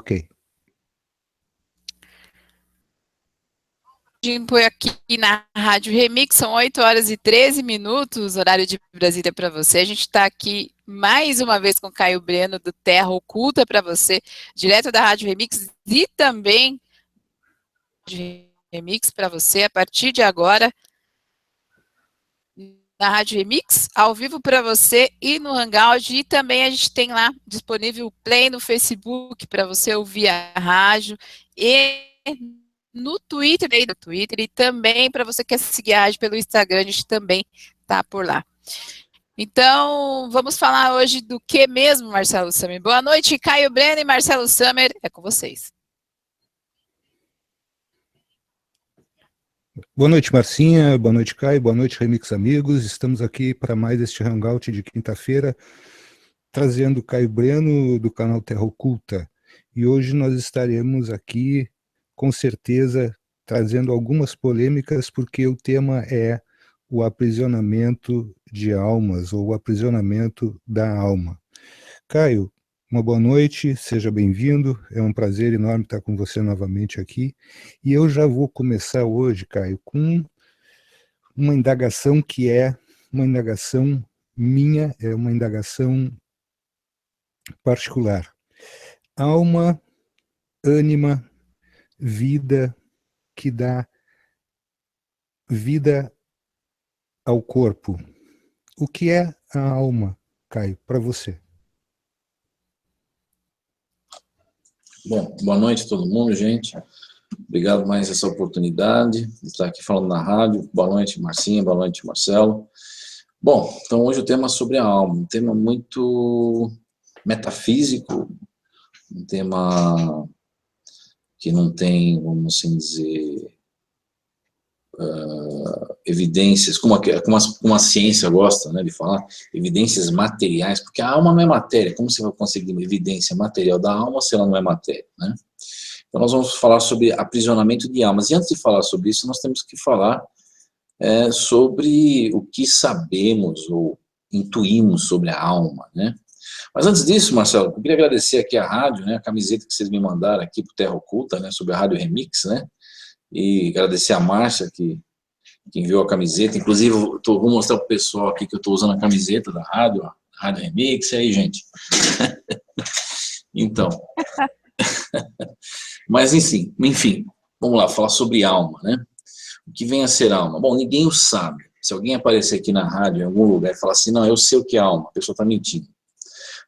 Ok. Aqui na Rádio Remix, são 8h13, horário de Brasília para você. A gente está aqui mais uma vez com o Caio Breno, do Terra Oculta, para você, direto da Rádio Remix, e também Remix para você, a partir de agora, na Rádio Remix, ao vivo para você e no Hangout, e também a gente tem lá disponível o Play no Facebook para você ouvir a rádio, e no Twitter e também para você que quer seguir a rádio pelo Instagram, a gente também está por lá. Então, vamos falar hoje do que mesmo, Marcelo Summer? Boa noite, Caio Breno e Marcelo Summer, é com vocês. Boa noite, Marcinha, boa noite, Caio, boa noite, Remix amigos. Estamos aqui para mais este Hangout de quinta-feira, trazendo Caio Breno do canal Terra Oculta. E hoje nós estaremos aqui, com certeza, trazendo algumas polêmicas, porque o tema é o aprisionamento de almas, ou o aprisionamento da alma. Caio, uma boa noite, seja bem-vindo, é um prazer enorme estar com você novamente aqui. E eu já vou começar hoje, Caio, com uma indagação que é uma indagação minha, é uma indagação particular. Alma, ânima, vida que dá vida ao corpo. O que é a alma, Caio, para você? Bom, boa noite a todo mundo, gente. Obrigado mais essa oportunidade de estar aqui falando na rádio. Boa noite, Marcinha, boa noite, Marcelo. Bom, então hoje o tema é sobre a alma, um tema muito metafísico, um tema que não tem, vamos assim dizer, evidências, como a ciência gosta, né, de falar, evidências materiais, porque a alma não é matéria. Como você vai conseguir uma evidência material da alma se ela não é matéria, né? Então nós vamos falar sobre aprisionamento de almas. E antes de falar sobre isso, nós temos que falar sobre o que sabemos ou intuímos sobre a alma, né? Mas antes disso, Marcelo, eu queria agradecer aqui a rádio, né, a camiseta que vocês me mandaram aqui para o Terra Oculta, né, sobre a Rádio Remix, né? E agradecer a Márcia que enviou a camiseta. Inclusive, vou mostrar para o pessoal aqui que eu estou usando a camiseta da rádio, ó, Rádio Remix, e aí, gente. Então, mas enfim, vamos lá, falar sobre alma, né? O que vem a ser alma? Bom, ninguém o sabe. Se alguém aparecer aqui na rádio, em algum lugar, e falar assim, não, eu sei o que é alma, a pessoa está mentindo.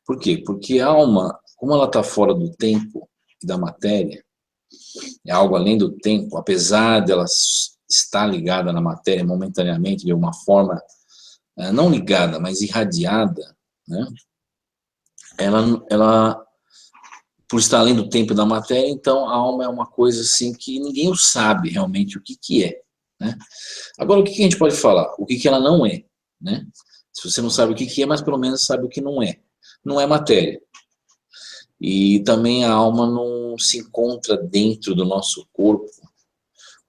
Por quê? Porque a alma, como ela está fora do tempo e da matéria, é algo além do tempo, apesar dela estar ligada na matéria momentaneamente, de uma forma, não ligada, mas irradiada, né? Ela, por estar além do tempo e da matéria, então a alma é uma coisa assim que ninguém sabe realmente o que é, né? Agora, o que a gente pode falar? O que ela não é, né? Se você não sabe o que é, mas pelo menos sabe o que não é. Não é matéria. E também a alma não se encontra dentro do nosso corpo,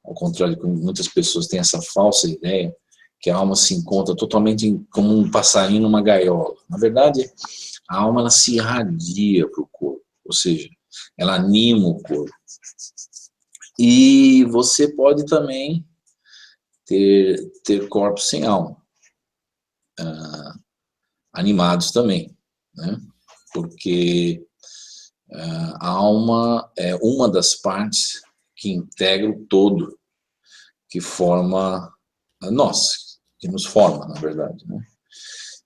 ao contrário de que muitas pessoas têm essa falsa ideia, que a alma se encontra totalmente como um passarinho numa gaiola. Na verdade, a alma ela se irradia para o corpo, ou seja, ela anima o corpo. E você pode também ter corpos sem alma, animados também, né? Porque a alma é uma das partes que integra o todo, que forma nós, que nos forma, na verdade, né?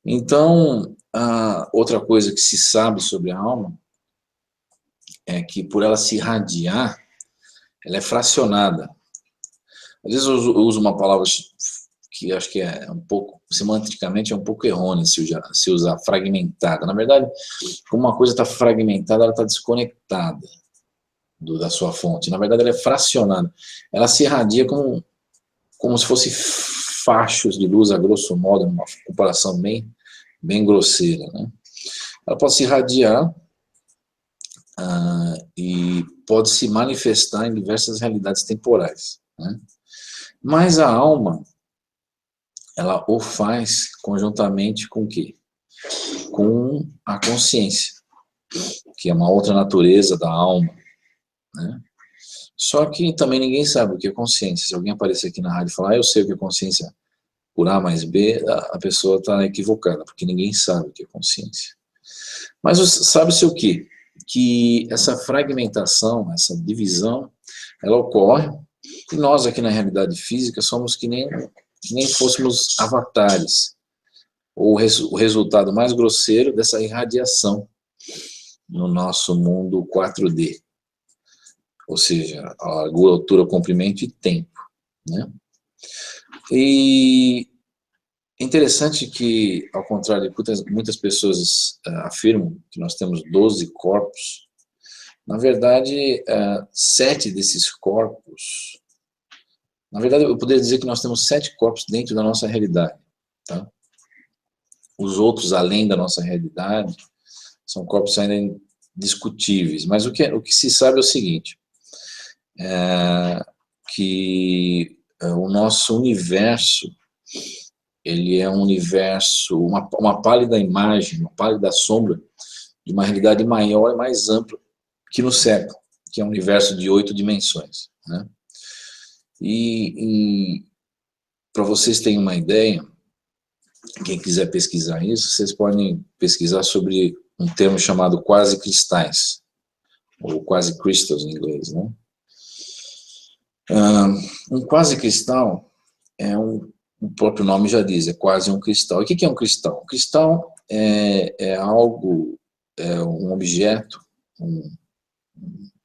Então, outra coisa que se sabe sobre a alma é que por ela se irradiar, ela é fracionada. Às vezes eu uso uma palavra que acho que é um pouco, semanticamente é um pouco errônea se usar fragmentada. Na verdade, como uma coisa está fragmentada, ela está desconectada da sua fonte. Na verdade, ela é fracionada. Ela se irradia como se fosse fachos de luz, a grosso modo, uma comparação bem grosseira, né? Ela pode se irradiar e pode se manifestar em diversas realidades temporais, né? Mas a alma, ela o faz conjuntamente com o quê? Com a consciência. que é uma outra natureza da alma, né? Só que também ninguém sabe o que é consciência. Se alguém aparecer aqui na rádio e falar, eu sei o que é consciência por A mais B, a pessoa está equivocada, porque ninguém sabe o que é consciência. Mas sabe-se o quê? Que essa fragmentação, essa divisão, ela ocorre, e nós aqui na realidade física somos que nem fôssemos avatares, ou o resultado mais grosseiro dessa irradiação no nosso mundo 4D, ou seja, a largura, altura, comprimento e tempo, né? E é interessante que, ao contrário de muitas pessoas afirmam que nós temos 12 corpos, na verdade, 7 desses corpos, na verdade, eu poderia dizer que nós temos 7 corpos dentro da nossa realidade, tá? Os outros, além da nossa realidade, são corpos ainda discutíveis, mas o que se sabe é o seguinte, que o nosso universo, ele é um universo, uma pálida imagem, uma pálida sombra de uma realidade maior e mais ampla que nos cerca, que é um universo de 8 dimensões, né? E para vocês terem uma ideia, quem quiser pesquisar isso, vocês podem pesquisar sobre um termo chamado quase-cristais, ou quase-crystals em inglês, né? Um quase-cristal é o próprio nome já diz, é quase um cristal. E o que é um cristal? Um cristal é algo, um objeto, um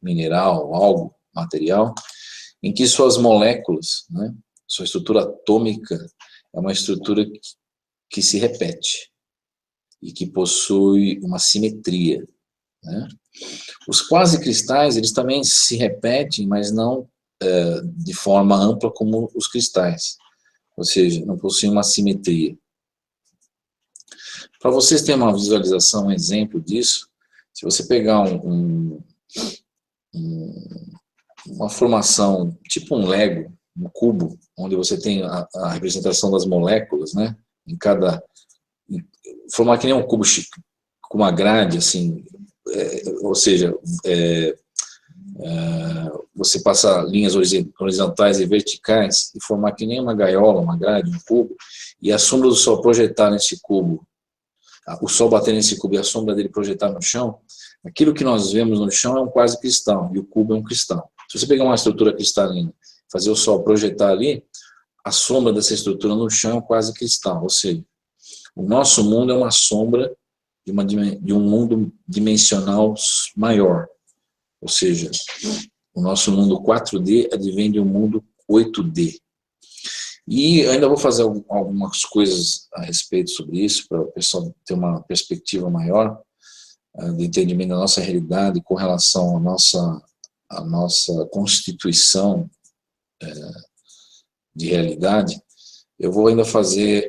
mineral, algo, material, em que suas moléculas, né, sua estrutura atômica é uma estrutura que se repete e que possui uma simetria, né? Os quase-cristais, eles também se repetem, mas não de forma ampla como os cristais, ou seja, não possuem uma simetria. Para vocês terem uma visualização, um exemplo disso, se você pegar uma formação, tipo um Lego, um cubo, onde você tem a representação das moléculas, né, em cada... formar que nem um cubo com uma grade, assim, ou seja, você passa linhas horizontais e verticais e formar que nem uma gaiola, uma grade, um cubo, e a sombra do sol projetar nesse cubo, o sol bater nesse cubo e a sombra dele projetar no chão, aquilo que nós vemos no chão é um quase cristal, e o cubo é um cristal. Se você pegar uma estrutura cristalina, fazer o sol projetar ali, a sombra dessa estrutura no chão é um quase cristal, ou seja, o nosso mundo é uma sombra de um mundo dimensional maior, ou seja, o nosso mundo 4D advém de um mundo 8D. E ainda vou fazer algumas coisas a respeito sobre isso, para o pessoal ter uma perspectiva maior de entendimento da nossa realidade com relação à nossa constituição de realidade. Eu vou ainda fazer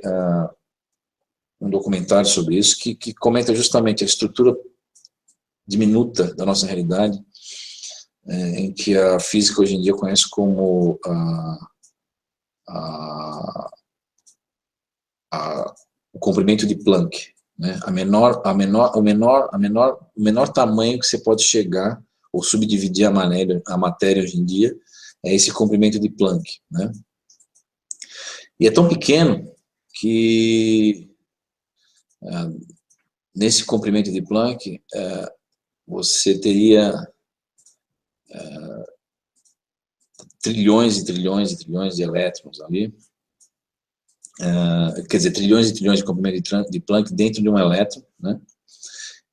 um documentário sobre isso, que comenta justamente a estrutura diminuta da nossa realidade, em que a física hoje em dia conhece como o comprimento de Planck, né? O menor tamanho que você pode chegar ou subdividir a matéria hoje em dia é esse comprimento de Planck, né? E é tão pequeno que nesse comprimento de Planck você teria trilhões e trilhões e trilhões de elétrons ali, quer dizer, trilhões e trilhões de comprimento de Planck dentro de um elétron, né?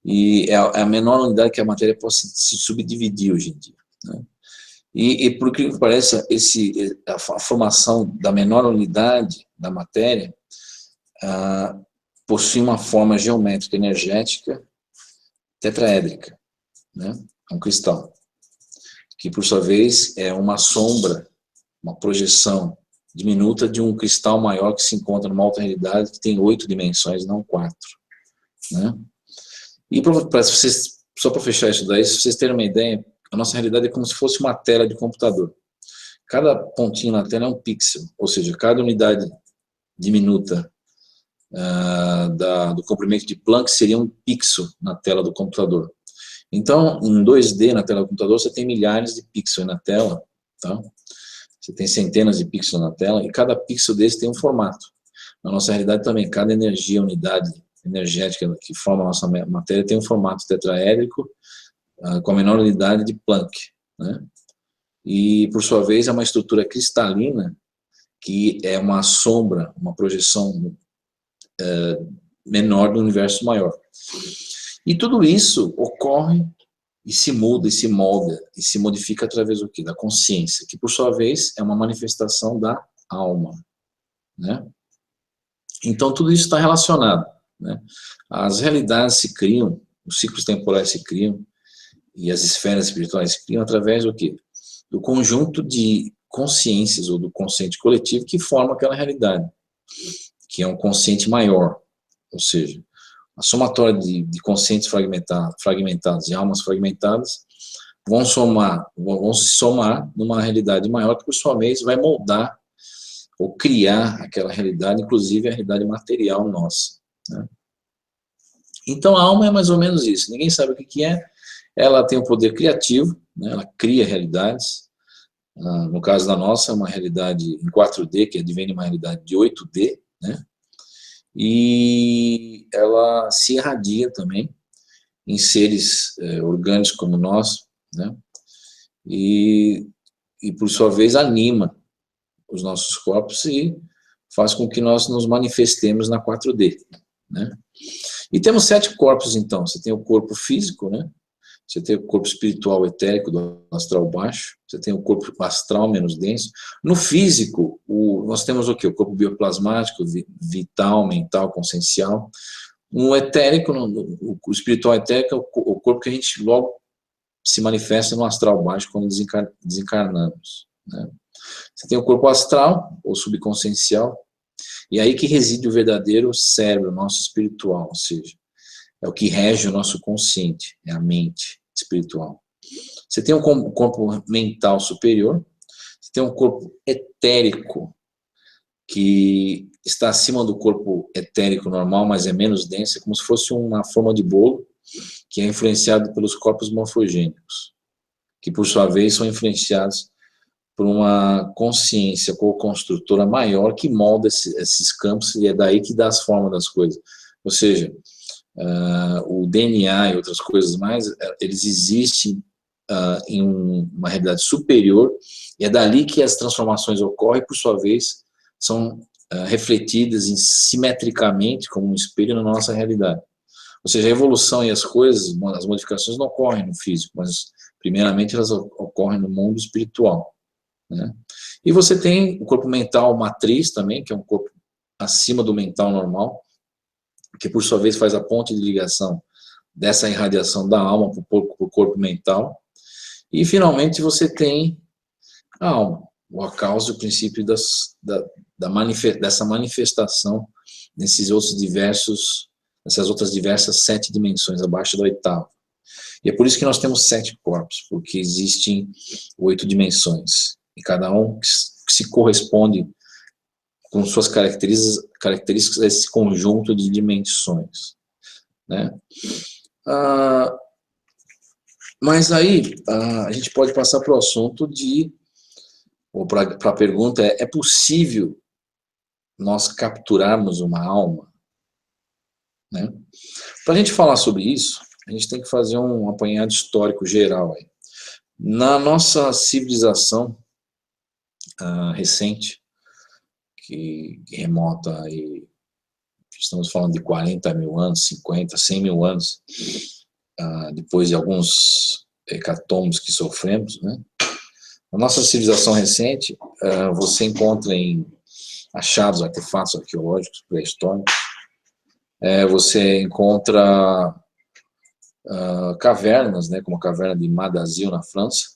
E é a menor unidade que a matéria pode se subdividir hoje em dia, né? E por que parece, a formação da menor unidade da matéria possui uma forma geométrica energética tetraédrica, né? Um cristal, que por sua vez é uma sombra, uma projeção diminuta de um cristal maior que se encontra numa outra realidade que tem 8 dimensões, não 4, né? E só para fechar isso daí, se vocês terem uma ideia, a nossa realidade é como se fosse uma tela de computador. Cada pontinho na tela é um pixel, ou seja, cada unidade diminuta do comprimento de Planck seria um pixel na tela do computador. Então, em 2D, na tela do computador, você tem milhares de pixels na tela, tá? Você tem centenas de pixels na tela, e cada pixel desse tem um formato. Na nossa realidade também, cada unidade energética que forma a nossa matéria tem um formato tetraédrico, com a menor unidade de Planck, né? E, por sua vez, é uma estrutura cristalina, que é uma sombra, uma projeção menor do universo maior. E tudo isso ocorre e se muda, e se molda, e se modifica através do quê? Da consciência, que por sua vez é uma manifestação da alma, né? Então tudo isso está relacionado, né? As realidades se criam, os ciclos temporais se criam, e as esferas espirituais se criam através do quê? Do conjunto de consciências, ou do consciente coletivo, que forma aquela realidade, que é um consciente maior, ou seja, a somatória de conscientes fragmentados e almas fragmentadas vão se somar numa realidade maior, que por sua vez vai moldar ou criar aquela realidade, inclusive a realidade material nossa, né? Então a alma é mais ou menos isso, ninguém sabe o que é, ela tem um poder criativo, né? Ela cria realidades, no caso da nossa é uma realidade em 4D, que advém de uma realidade de 8D, né? E ela se irradia também em seres orgânicos como nós, né? E por sua vez anima os nossos corpos e faz com que nós nos manifestemos na 4D, né? E temos 7 corpos então, você tem o corpo físico, né? Você tem o corpo espiritual etérico do astral baixo, você tem o corpo astral menos denso. No físico, nós temos o quê? O corpo bioplasmático, vital, mental, consciencial. Um etérico, o espiritual etérico é o corpo que a gente logo se manifesta no astral baixo quando desencarnamos, né? Você tem o corpo astral, ou subconsciencial, e aí que reside o verdadeiro cérebro, nosso espiritual, ou seja, é o que rege o nosso consciente, é a mente espiritual. Você tem um corpo mental superior, você tem um corpo etérico, que está acima do corpo etérico normal, mas é menos denso, é como se fosse uma forma de bolo, que é influenciado pelos corpos morfogênicos, que por sua vez são influenciados por uma consciência co-construtora maior que molda esses campos, e é daí que dá as formas das coisas. Ou seja, o DNA e outras coisas mais, eles existem em uma realidade superior, e é dali que as transformações ocorrem, e por sua vez são refletidas simetricamente como um espelho na nossa realidade. Ou seja, a evolução e as coisas, as modificações não ocorrem no físico, mas primeiramente elas ocorrem no mundo espiritual, né? E você tem o corpo mental matriz também, que é um corpo acima do mental normal, que por sua vez faz a ponte de ligação dessa irradiação da alma para o corpo mental. E finalmente você tem a alma, a causa e o princípio dessa manifestação nessas outras diversas 7 dimensões, abaixo da 8ª. E é por isso que nós temos 7 corpos, porque existem 8 dimensões, e cada um que se corresponde com suas características a esse conjunto de dimensões, né? Mas aí a gente pode passar para o assunto ou para a pergunta, é possível nós capturarmos uma alma, né? Para a gente falar sobre isso, a gente tem que fazer um apanhado histórico geral aí. Na nossa civilização recente, que remota aí, estamos falando de 40 mil anos, 50, 100 mil anos, depois de alguns hecatombes que sofremos, né? Na nossa civilização recente, você encontra em achados, artefatos arqueológicos pré-históricos, você encontra cavernas, né, como a caverna de Madazil na França,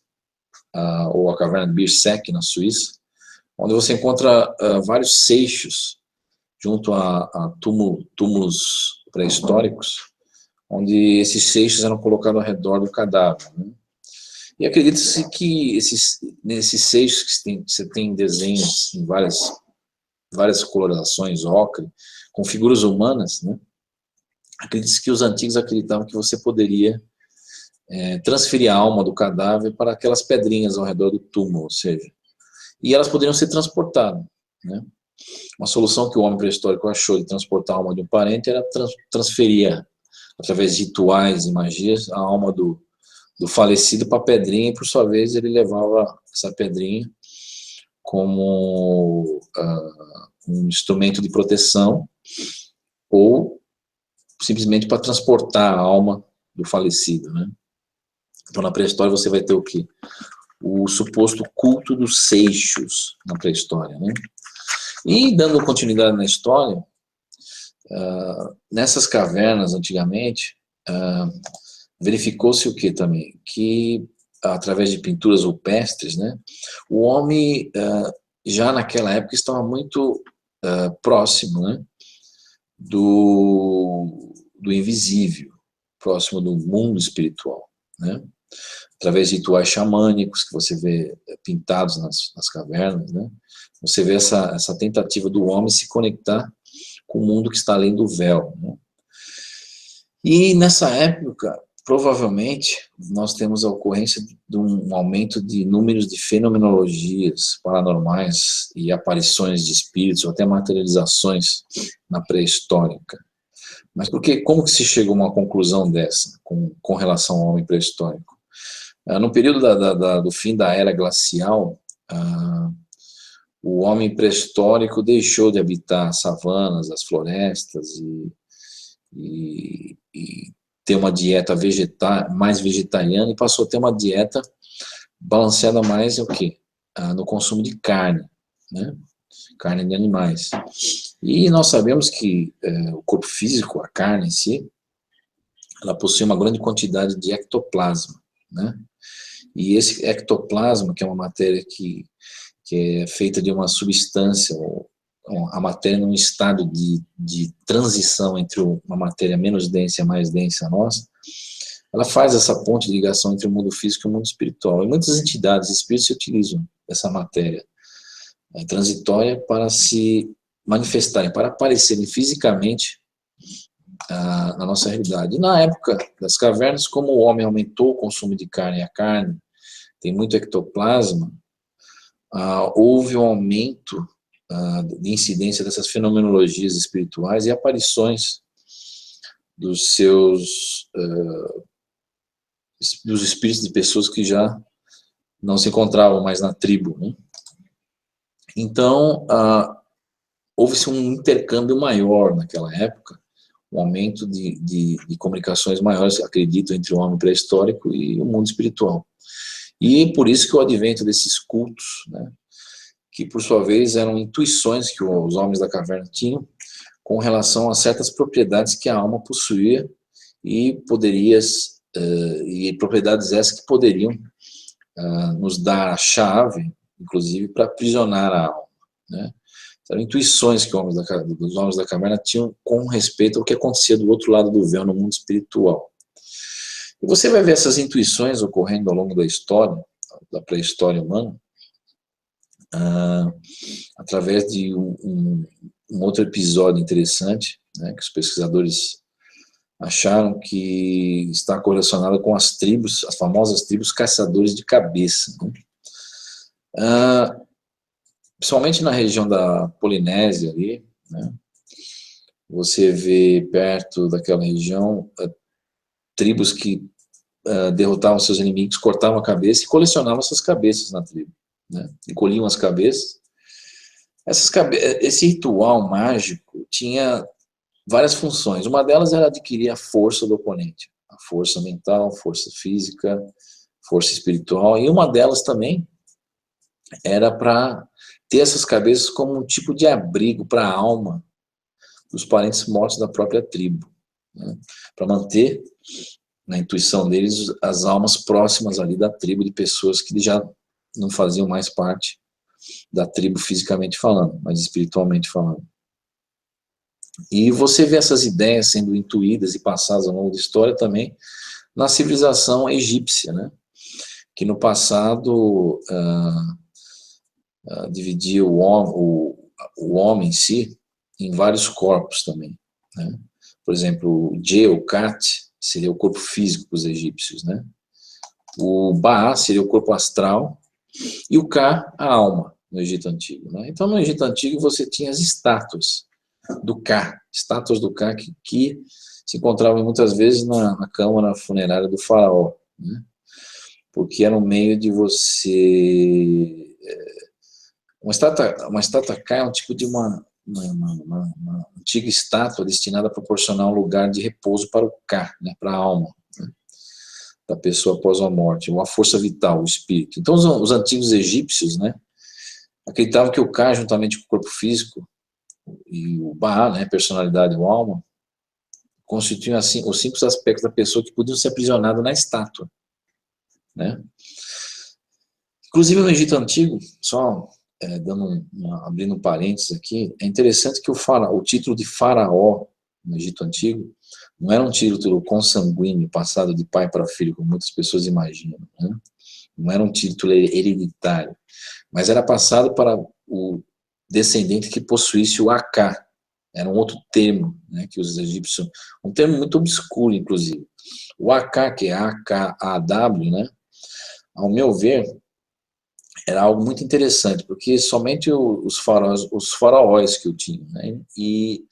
ou a caverna de Birsec na Suíça, onde você encontra vários seixos junto a túmulos pré-históricos, onde esses seixos eram colocados ao redor do cadáver, né? E acredita-se que nesses seixos que você tem desenhos em várias colorações, ocre, com figuras humanas, né? Acredita-se que os antigos acreditavam que você poderia transferir a alma do cadáver para aquelas pedrinhas ao redor do túmulo, ou seja, e elas poderiam ser transportadas, né? Uma solução que o homem pré-histórico achou de transportar a alma de um parente era transferir, através de rituais e magias, a alma do falecido para a pedrinha, e por sua vez ele levava essa pedrinha como um instrumento de proteção, ou simplesmente para transportar a alma do falecido, né? Então, na pré-história, você vai ter o quê? O suposto culto dos seixos na pré-história, né? E, dando continuidade na história, nessas cavernas, antigamente, verificou-se o quê também? Que, através de pinturas rupestres, né, o homem, já naquela época, estava muito próximo, né, do invisível, próximo do mundo espiritual, né? Através de rituais xamânicos que você vê pintados nas cavernas, né? Você vê essa tentativa do homem se conectar com o mundo que está além do véu, né? E nessa época, provavelmente, nós temos a ocorrência de um aumento de números de fenomenologias paranormais e aparições de espíritos, ou até materializações na pré-histórica. Mas como que se chegou a uma conclusão dessa, com relação ao homem pré-histórico? No período do fim da era glacial, o homem pré-histórico deixou de habitar as savanas, as florestas e ter uma dieta mais vegetariana, e passou a ter uma dieta balanceada mais no consumo de carne, né? Carne de animais. E nós sabemos que o corpo físico, a carne em si, ela possui uma grande quantidade de ectoplasma, né? E esse ectoplasma, que é uma matéria que é feita de uma substância, a matéria num estado de transição entre uma matéria menos densa e mais densa nossa, ela faz essa ponte de ligação entre o mundo físico e o mundo espiritual. E muitas entidades espíritas utilizam essa matéria transitória para se manifestarem, para aparecerem fisicamente na nossa realidade. E na época das cavernas, como o homem aumentou o consumo de carne, e a carne tem muito ectoplasma, houve um aumento de incidência dessas fenomenologias espirituais e aparições dos espíritos de pessoas que já não se encontravam mais na tribo, né? Então, houve-se um intercâmbio maior naquela época, um aumento de comunicações maiores, acredito, entre o homem pré-histórico e o mundo espiritual. E por isso que o advento desses cultos, né, que por sua vez eram intuições que os homens da caverna tinham com relação a certas propriedades que a alma possuía, e propriedades essas que poderiam nos dar a chave, inclusive, para aprisionar a alma, né? Eram intuições que os homens da caverna tinham com respeito ao que acontecia do outro lado do véu, no mundo espiritual. E você vai ver essas intuições ocorrendo ao longo da história, da pré-história humana, através de um outro episódio interessante, né, que os pesquisadores acharam que está correlacionado com as tribos, as famosas tribos caçadores de cabeça, né? Principalmente na região da Polinésia ali, né, você vê perto daquela região tribos que derrotavam seus inimigos, cortavam a cabeça e colecionavam essas cabeças na tribo, né, e colhiam as cabeças. Esse ritual mágico tinha várias funções. Uma delas era adquirir a força do oponente, a força mental, força física, força espiritual, e uma delas também era para ter essas cabeças como um tipo de abrigo para a alma dos parentes mortos da própria tribo, né? Para manter, na intuição deles, as almas próximas ali da tribo, de pessoas que já não faziam mais parte da tribo fisicamente falando, mas espiritualmente falando. E você vê essas ideias sendo intuídas e passadas ao longo da história também na civilização egípcia, né? Que no passado dividia o homem em si em vários corpos também, né? Por exemplo, o Kat seria o corpo físico dos egípcios, né? O Ba seria o corpo astral e o Ka, a alma, no Egito Antigo, né? Então, no Egito Antigo, você tinha as estátuas do Ka, estátuas do Ka que se encontravam muitas vezes na câmara funerária do faraó, né? Porque era um meio de você... Uma estátua Ka é um tipo de uma antiga estátua destinada a proporcionar um lugar de repouso para o Ka, né, para a alma, né, da pessoa após a morte, uma força vital, o espírito. Então, os antigos egípcios, né, acreditavam que o Ka, juntamente com o corpo físico, e o Ba, né, personalidade ou alma, constituem assim os 5 aspectos da pessoa que podiam ser aprisionados na estátua, né? Inclusive no Egito Antigo, só abrindo um parênteses aqui, é interessante que o título de faraó no Egito Antigo não era um título consanguíneo, passado de pai para filho, como muitas pessoas imaginam, né? Não era um título hereditário, mas era passado para o descendente que possuísse o Aka. Era um outro termo, né, que os egípcios, um termo muito obscuro, inclusive. O Aka, que é A-K-A-W, né, ao meu ver, era algo muito interessante, porque somente os faraós que o tinham, né, e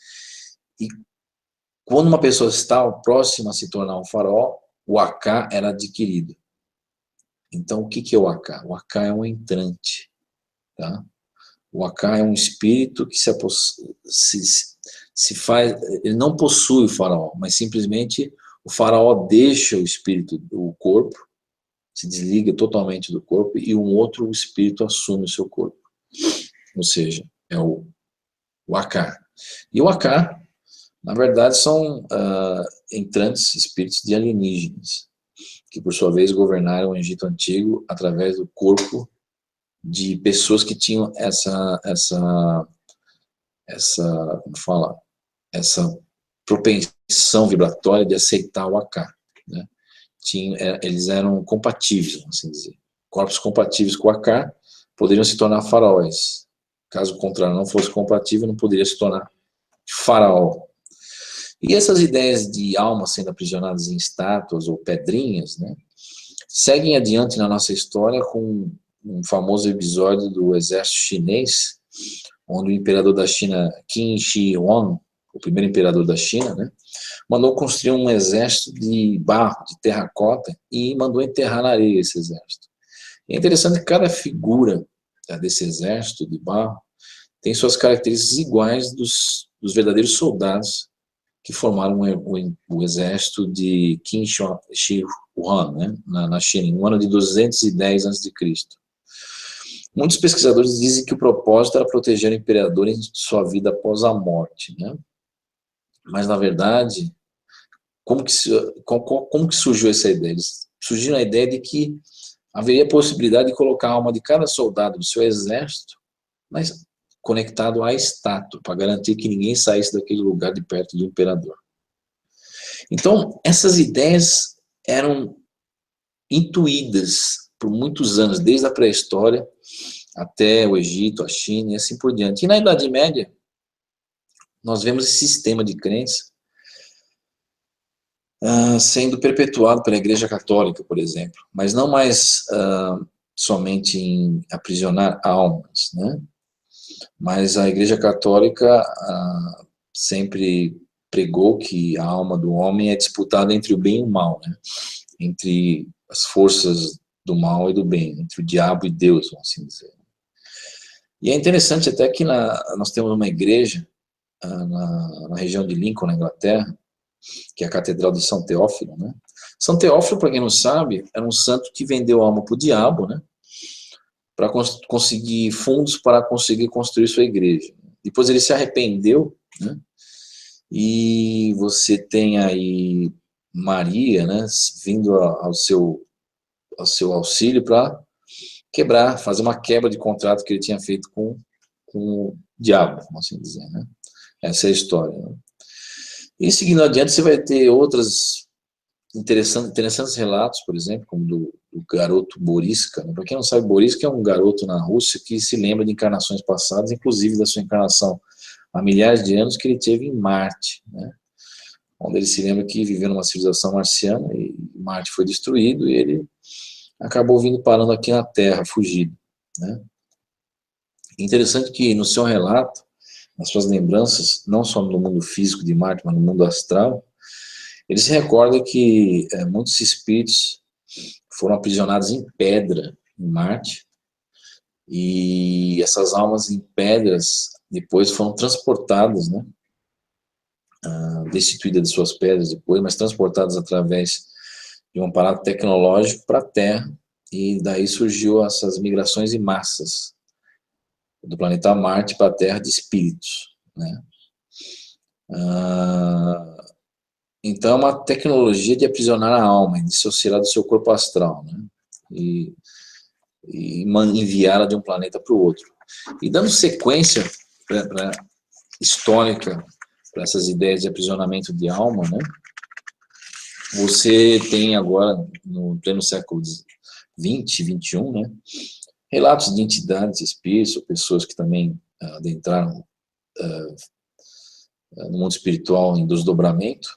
quando uma pessoa está próxima a se tornar um faraó, o Aka era adquirido. Então, o que é o Aka? O Aka é um entrante, tá? O Aka é um espírito que se faz, ele não possui o faraó, mas simplesmente o faraó deixa o espírito, o corpo, se desliga totalmente do corpo e um outro espírito assume o seu corpo. Ou seja, é o Aka. E o Aka, na verdade, são entrantes espíritos de alienígenas, que por sua vez governaram o Egito Antigo através do corpo de pessoas que tinham essa propensão vibratória de aceitar o Aka, né? Eles eram compatíveis, vamos assim dizer. Corpos compatíveis com o Aka poderiam se tornar faraós. Caso contrário, não fosse compatível, não poderia se tornar faraó. E essas ideias de almas sendo aprisionadas em estátuas ou pedrinhas, né, seguem adiante na nossa história com um famoso episódio do exército chinês, onde o imperador da China, Qin Shi Huang, o primeiro imperador da China, né, mandou construir um exército de barro, de terracota, e mandou enterrar na areia esse exército. E é interessante que cada figura desse exército de barro tem suas características iguais dos verdadeiros soldados que formaram o exército de Qin Shi Huang, né, na China, no ano de 210 a.C. Muitos pesquisadores dizem que o propósito era proteger o imperador em sua vida após a morte, né? Mas, na verdade, como que surgiu essa ideia? Surgiu a ideia de que haveria a possibilidade de colocar a alma de cada soldado do seu exército, mas conectado à estátua, para garantir que ninguém saísse daquele lugar de perto do imperador. Então, essas ideias eram intuídas por muitos anos, desde a pré-história até o Egito, a China e assim por diante. E na Idade Média, nós vemos esse sistema de crença sendo perpetuado pela Igreja Católica, por exemplo, mas não mais somente em aprisionar almas, né? Mas a Igreja Católica sempre pregou que a alma do homem é disputada entre o bem e o mal, né? Entre as forças do mal e do bem, entre o diabo e Deus, vamos assim dizer. E é interessante até que nós temos uma igreja na região de Lincoln, na Inglaterra, que é a Catedral de São Teófilo, né? São Teófilo, para quem não sabe, era um santo que vendeu a alma para o diabo, né, para conseguir fundos para conseguir construir sua igreja. Depois ele se arrependeu, né, e você tem aí Maria, né, vindo ao seu auxílio para fazer uma quebra de contrato que ele tinha feito com o diabo, vamos assim dizer, né? Essa é a história, né? E seguindo adiante, você vai ter outros interessantes relatos, por exemplo, como do garoto Boriska, né? Para quem não sabe, Boriska é um garoto na Rússia que se lembra de encarnações passadas, inclusive da sua encarnação há milhares de anos que ele teve em Marte, né? Onde ele se lembra que viveu numa civilização marciana e Marte foi destruído e ele acabou vindo parando aqui na Terra, fugido, né? Interessante que no seu relato, nas suas lembranças, não só no mundo físico de Marte, mas no mundo astral, ele se recorda que muitos espíritos foram aprisionados em pedra em Marte, e essas almas em pedras depois foram transportadas, né, destituídas de suas pedras depois, mas transportadas através de um aparato tecnológico para a Terra, e daí surgiu essas migrações em massas do planeta Marte para a Terra de espíritos, né? Então é uma tecnologia de aprisionar a alma, de dissociá-la do seu corpo astral, né? E enviá-la de um planeta para o outro. E dando sequência histórica para essas ideias de aprisionamento de alma, né? Você tem agora, no pleno século XX, XXI, né, relatos de entidades, espíritos, ou pessoas que também adentraram no mundo espiritual em desdobramento,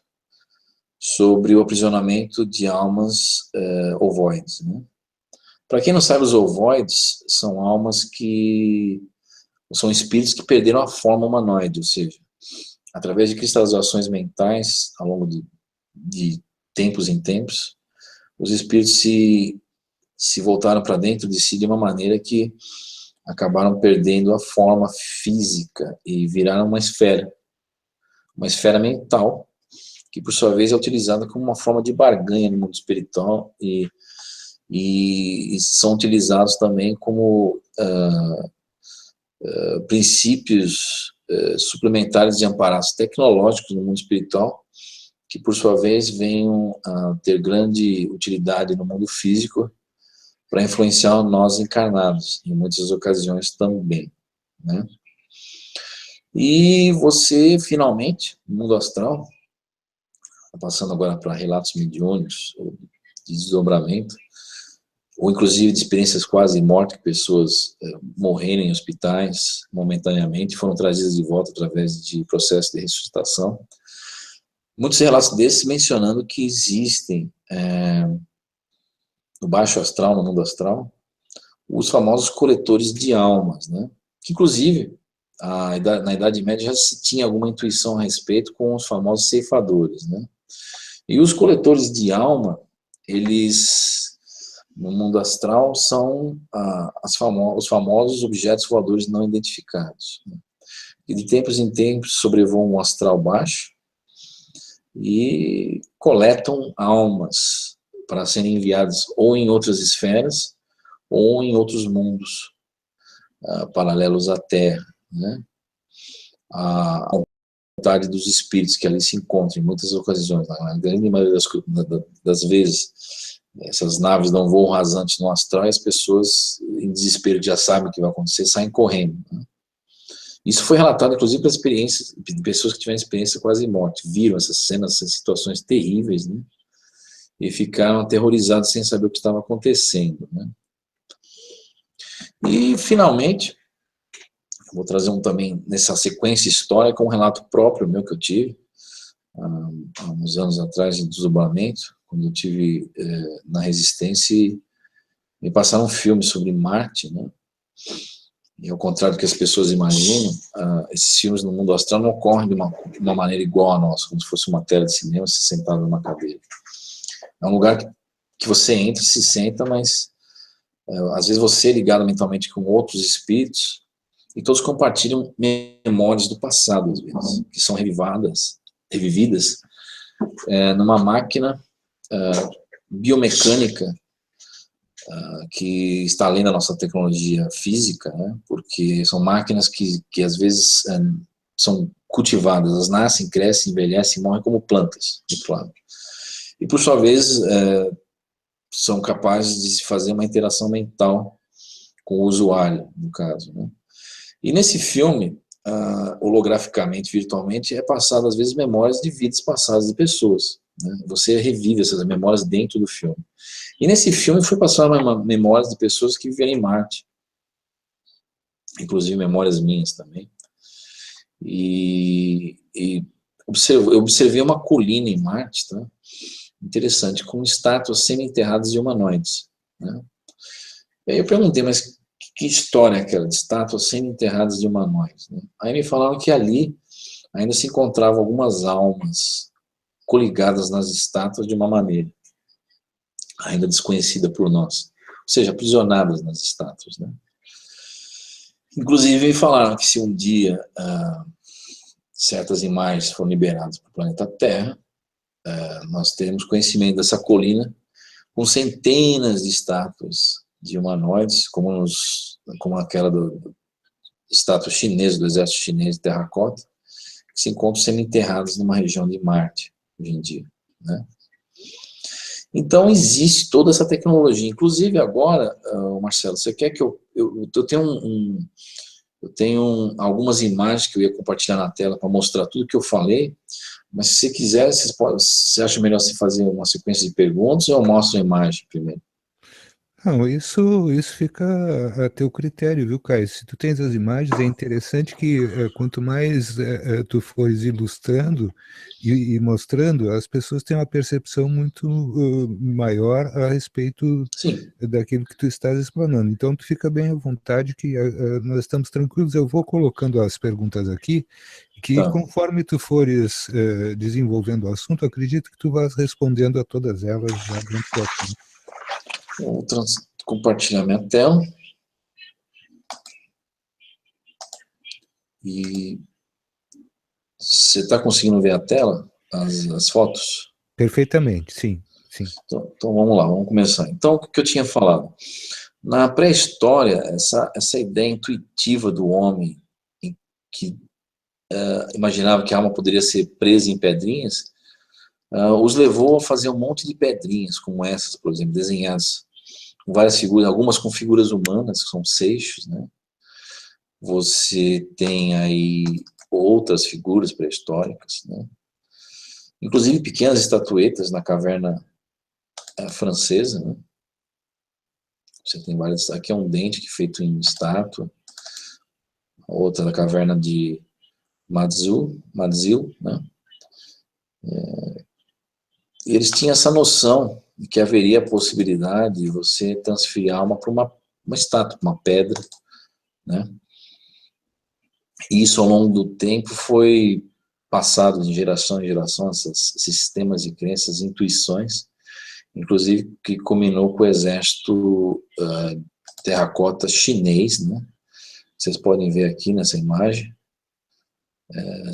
sobre o aprisionamento de almas ovoides, né? Para quem não sabe, os ovoides são almas que são espíritos que perderam a forma humanoide, ou seja, através de cristalizações mentais ao longo de tempos em tempos, os espíritos se voltaram para dentro de si de uma maneira que acabaram perdendo a forma física e viraram uma esfera mental, que por sua vez é utilizada como uma forma de barganha no mundo espiritual e são utilizados também como princípios suplementares de amparaços tecnológicos no mundo espiritual, que por sua vez venham a ter grande utilidade no mundo físico para influenciar nós encarnados, em muitas ocasiões também, né? E você, finalmente, no mundo astral, passando agora para relatos mediúnicos, de desdobramento, ou inclusive de experiências quase morte, que pessoas morreram em hospitais momentaneamente, foram trazidas de volta através de processo de ressuscitação. Muitos relatos desses mencionando que existem no baixo astral, no mundo astral, os famosos coletores de almas, né? Que inclusive na Idade Média já se tinha alguma intuição a respeito com os famosos ceifadores, né? E os coletores de alma, eles no mundo astral são os famosos objetos voadores não identificados, né? E de tempos em tempos sobrevoam um astral baixo e coletam almas para serem enviadas ou em outras esferas ou em outros mundos paralelos à Terra, né? A vontade dos espíritos que ali se encontram em muitas ocasiões, na grande maioria das vezes, essas naves dão voo rasante no astral e as pessoas, em desespero, já sabem o que vai acontecer, saem correndo, né? Isso foi relatado, inclusive, para experiências de pessoas que tiveram experiência quase morte, viram essas cenas, essas situações terríveis, né? E ficaram aterrorizados sem saber o que estava acontecendo, né? E, finalmente, vou trazer também, nessa sequência histórica, um relato próprio meu que eu tive, há uns anos atrás, de desdobramento, quando eu tive na Resistência, e me passaram um filme sobre Marte, né? E ao contrário do que as pessoas imaginam, esses filmes no mundo astral não ocorrem de uma maneira igual a nossa, como se fosse uma tela de cinema, se sentado numa cadeira. É um lugar que você entra, se senta, mas às vezes você é ligado mentalmente com outros espíritos, e todos compartilham memórias do passado, às vezes, que são revividas numa máquina biomecânica que está além da nossa tecnologia física, né? Porque são máquinas que às vezes são cultivadas, elas nascem, crescem, envelhecem e morrem como plantas, claro. E por sua vez são capazes de fazer uma interação mental com o usuário, no caso, né? E nesse filme, holograficamente, virtualmente, é passado às vezes memórias de vidas passadas de pessoas, né? Você revive essas memórias dentro do filme. E nesse filme foi passado memórias de pessoas que viveram em Marte, inclusive memórias minhas também. E eu observei uma colina em Marte, tá? Interessante, com estátuas semi-enterradas de humanoides. né? E aí eu perguntei, mas que história é aquela de estátuas semi-enterradas de humanoides, né? Aí me falaram que ali ainda se encontravam algumas almas coligadas nas estátuas de uma maneira ainda desconhecida por nós, ou seja, aprisionadas nas estátuas, né? Inclusive falaram que se um dia certas imagens forem liberadas para o planeta Terra, nós teremos conhecimento dessa colina com centenas de estátuas de humanoides, como aquela do estátua chinesa, do exército chinês de terracota, que se encontram semi-enterradas numa região de Marte, hoje em dia, né? Então, existe toda essa tecnologia. Inclusive, agora, Marcelo, você quer que eu tenho algumas imagens que eu ia compartilhar na tela para mostrar tudo que eu falei, mas se você quiser, você acha melhor você fazer uma sequência de perguntas ou eu mostro a imagem primeiro? Não, isso fica a teu critério, viu, Caio? Se tu tens as imagens, é interessante que quanto mais tu fores ilustrando e mostrando, as pessoas têm uma percepção muito maior a respeito Sim. daquilo que tu estás explanando. Então, tu fica bem à vontade que nós estamos tranquilos. Eu vou colocando as perguntas aqui, que Tá. conforme tu fores desenvolvendo o assunto, acredito que tu vás respondendo a todas elas já dentro do assunto. Vou compartilhar minha tela. E você está conseguindo ver a tela, as fotos? Perfeitamente, sim, sim. Então vamos lá, vamos começar. Então, o que eu tinha falado? Na pré-história, essa ideia intuitiva do homem, que imaginava que a alma poderia ser presa em pedrinhas, os levou a fazer um monte de pedrinhas, como essas, por exemplo, desenhadas com várias figuras, algumas com figuras humanas, que são seixos, né? Você tem aí outras figuras pré-históricas, né? Inclusive pequenas estatuetas na caverna francesa, né? Você tem várias. Aqui é um dente que é feito em estátua, outra da caverna de Madzil, né? E eles tinham essa noção de que haveria a possibilidade de você transferir a alma para uma estátua, uma pedra, né? E isso, ao longo do tempo, foi passado de geração em geração, esses sistemas de crenças, intuições, inclusive que culminou com o exército terracota chinês, né? Vocês podem ver aqui nessa imagem,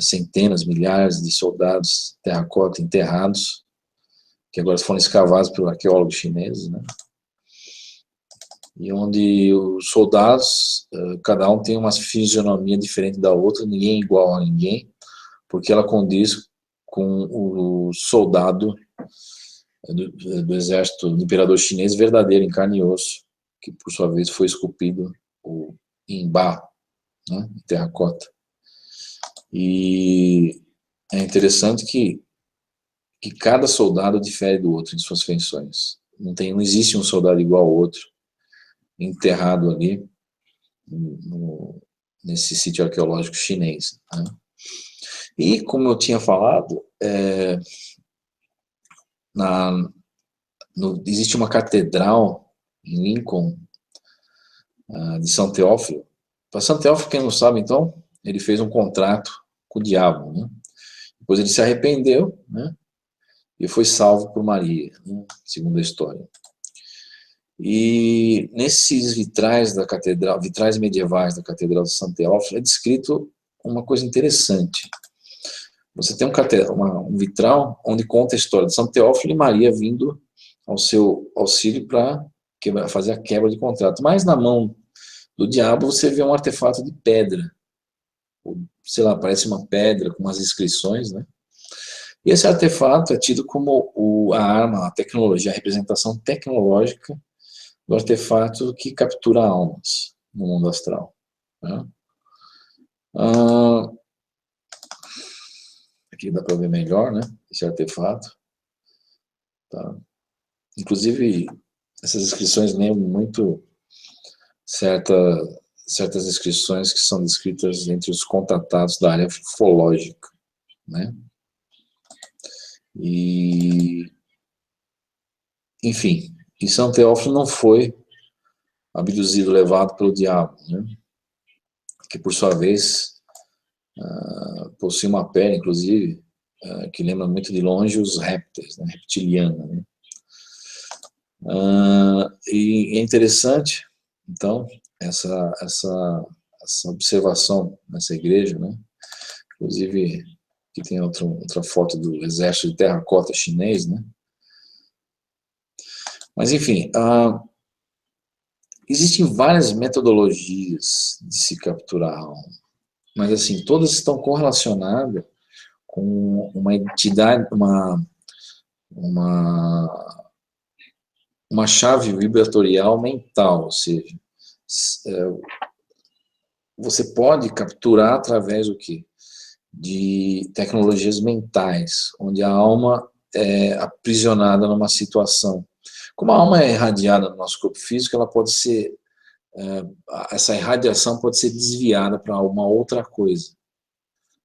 centenas, milhares de soldados terracota enterrados, que agora foram escavados por arqueólogos chineses, né? E onde os soldados, cada um tem uma fisionomia diferente da outra, ninguém é igual a ninguém, porque ela condiz com o soldado do exército do imperador chinês verdadeiro, em carne e osso, que por sua vez foi esculpido em barro, né, em terracota. E é interessante que cada soldado difere do outro em suas feições. Não existe um soldado igual ao outro, enterrado ali nesse sítio arqueológico chinês, né? E, como eu tinha falado, existe uma catedral em Lincoln, de São Teófilo. Para São Teófilo, quem não sabe, então, ele fez um contrato com o diabo, né? Depois ele se arrependeu, né? E foi salvo por Maria, né? Segundo a história. E nesses vitrais da catedral, vitrais medievais da Catedral de São Teófilo, é descrito uma coisa interessante. Você tem um vitral onde conta a história de São Teófilo e Maria vindo ao seu auxílio para fazer a quebra de contrato. Mas na mão do diabo você vê um artefato de pedra. Sei lá, parece uma pedra com umas inscrições, né? E esse artefato é tido como a arma, a tecnologia, a representação tecnológica do artefato que captura almas no mundo astral, né? Aqui dá para ver melhor, né, esse artefato. Tá? Inclusive, essas inscrições lembram muito certas inscrições que são descritas entre os contatados da área ufológica, né? E, enfim, E São Teófilo não foi abduzido, levado pelo diabo, né? Que por sua vez possui uma pele, inclusive, que lembra muito de longe os répteis, né? Reptiliana, né? E é interessante, então, essa observação nessa igreja, né? Inclusive, aqui tem outra foto do exército de terracota chinês, né? Mas, enfim, existem várias metodologias de se capturar a alma, mas, assim, todas estão correlacionadas com uma entidade, uma chave vibratorial mental, ou seja, você pode capturar através do quê? De tecnologias mentais, onde a alma é aprisionada numa situação. Como a alma é irradiada no nosso corpo físico, ela pode ser, essa irradiação pode ser desviada para uma outra coisa,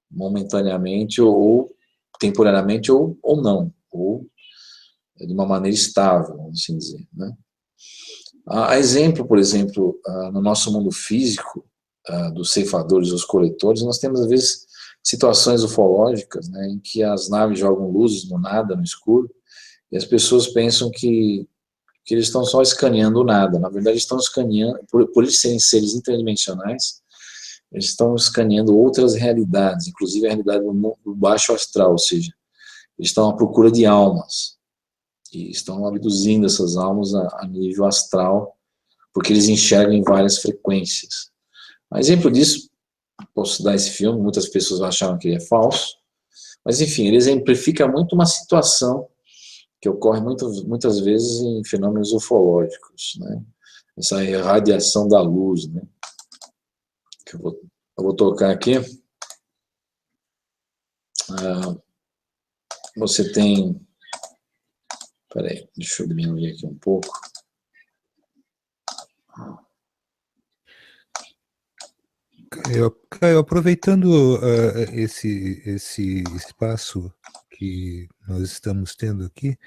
momentaneamente ou temporariamente ou não, ou de uma maneira estável, vamos assim dizer, né? A exemplo, por exemplo, no nosso mundo físico, dos ceifadores, dos coletores, nós temos às vezes situações ufológicas, né, em que as naves jogam luzes no nada, no escuro, e as pessoas pensam que eles estão só escaneando o nada. Na verdade, estão escaneando, por eles serem seres interdimensionais, eles estão escaneando outras realidades, inclusive a realidade do baixo astral, ou seja, eles estão à procura de almas, e estão abduzindo essas almas a nível astral, porque eles enxergam em várias frequências. Um exemplo disso, posso dar esse filme, muitas pessoas acharam que ele é falso, mas enfim, ele exemplifica muito uma situação que ocorre muitas vezes em fenômenos ufológicos, né? Essa irradiação da luz, né? Que eu vou tocar aqui. Você tem... Peraí, deixa eu diminuir aqui um pouco. Caio, aproveitando esse espaço que nós estamos tendo aqui,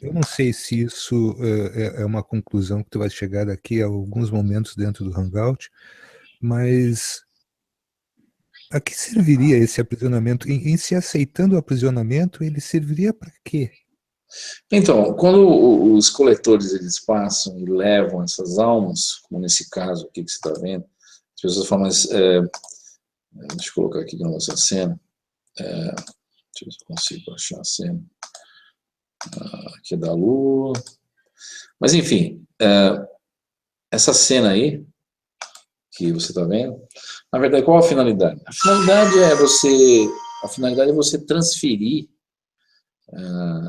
eu não sei se isso é uma conclusão que tu vai chegar daqui a alguns momentos dentro do Hangout, mas a que serviria esse aprisionamento? Em se aceitando o aprisionamento, ele serviria para quê? Então, quando os coletores eles passam e levam essas almas, como nesse caso aqui que você está vendo, as pessoas falam, mas, deixa eu colocar aqui de novo essa cena, deixa eu ver se eu consigo achar a cena, aqui é da Lua, mas enfim, essa cena aí, que você está vendo, na verdade, qual a finalidade? A finalidade é você transferir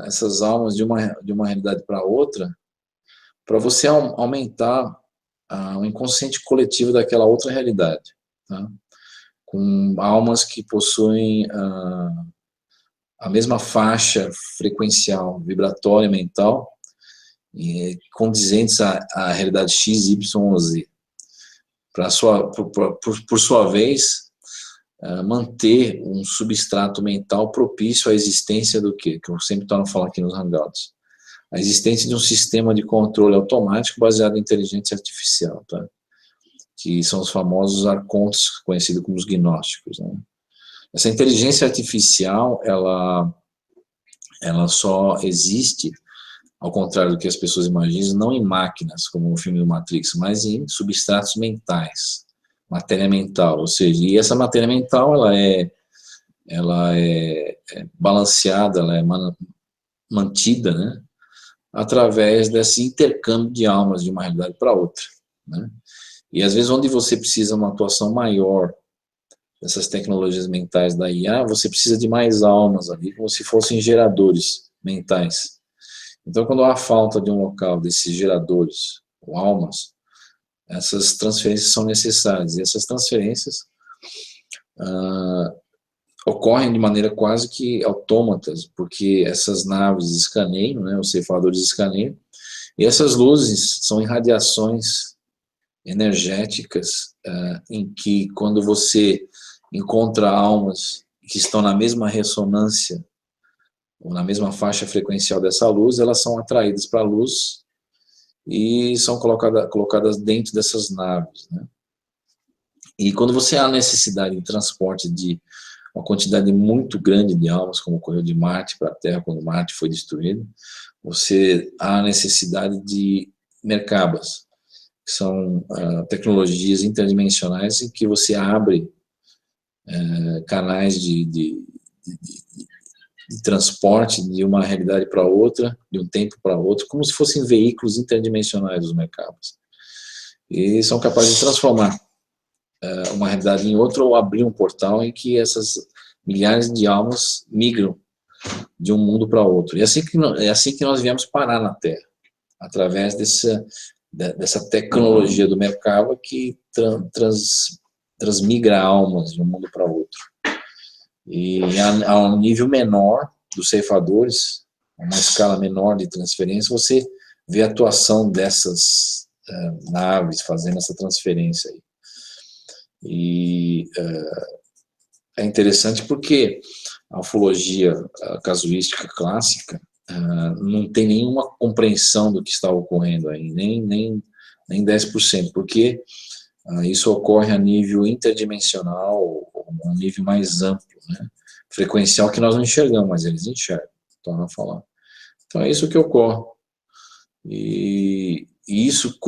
essas almas de uma realidade para outra, para você aumentar o inconsciente coletivo daquela outra realidade, tá? Com almas que possuem a mesma faixa frequencial, vibratória, mental, condizentes à realidade X, Y ou Z. Por sua vez, manter um substrato mental propício à existência do quê? Que eu sempre torno a falar aqui nos Hangouts. A existência de um sistema de controle automático baseado em inteligência artificial, tá? Que são os famosos arcontes, conhecidos como os gnósticos, né? Essa inteligência artificial, ela só existe, ao contrário do que as pessoas imaginam, não em máquinas, como no filme do Matrix, mas em substratos mentais, matéria mental, ou seja, e essa matéria mental, ela é balanceada, ela é mantida, né, através desse intercâmbio de almas de uma realidade para outra, né, e às vezes onde você precisa de uma atuação maior dessas tecnologias mentais da IA, você precisa de mais almas ali, como se fossem geradores mentais. Então, quando há falta de um local desses geradores, ou almas, essas transferências são necessárias, e essas transferências ocorrem de maneira quase que autômatas, porque essas naves escaneiam, né, os ceifadores escaneiam, e essas luzes são irradiações energéticas em que, quando você encontra almas que estão na mesma ressonância ou na mesma faixa frequencial dessa luz, elas são atraídas para a luz e são colocadas dentro dessas naves, né? E quando você há necessidade de transporte de uma quantidade muito grande de almas, como ocorreu de Marte para a Terra, quando Marte foi destruído, você há necessidade de Merkabas, que são tecnologias interdimensionais em que você abre canais de transporte de uma realidade para outra, de um tempo para outro, como se fossem veículos interdimensionais dos Merkabas. E são capazes de transformar uma realidade em outra ou abrir um portal em que essas milhares de almas migram de um mundo para outro. E é assim que nós viemos parar na Terra, através dessa tecnologia do Merkaba que transmigra almas de um mundo para outro. E a um nível menor dos ceifadores, a uma escala menor de transferência, você vê a atuação dessas naves fazendo essa transferência aí. E é interessante porque a ufologia casuística clássica não tem nenhuma compreensão do que está ocorrendo aí, nem 10%, porque isso ocorre a nível interdimensional, um nível mais amplo, né? Frequencial que nós não enxergamos, mas eles enxergam, torna a falar. Então é isso que ocorre. E isso,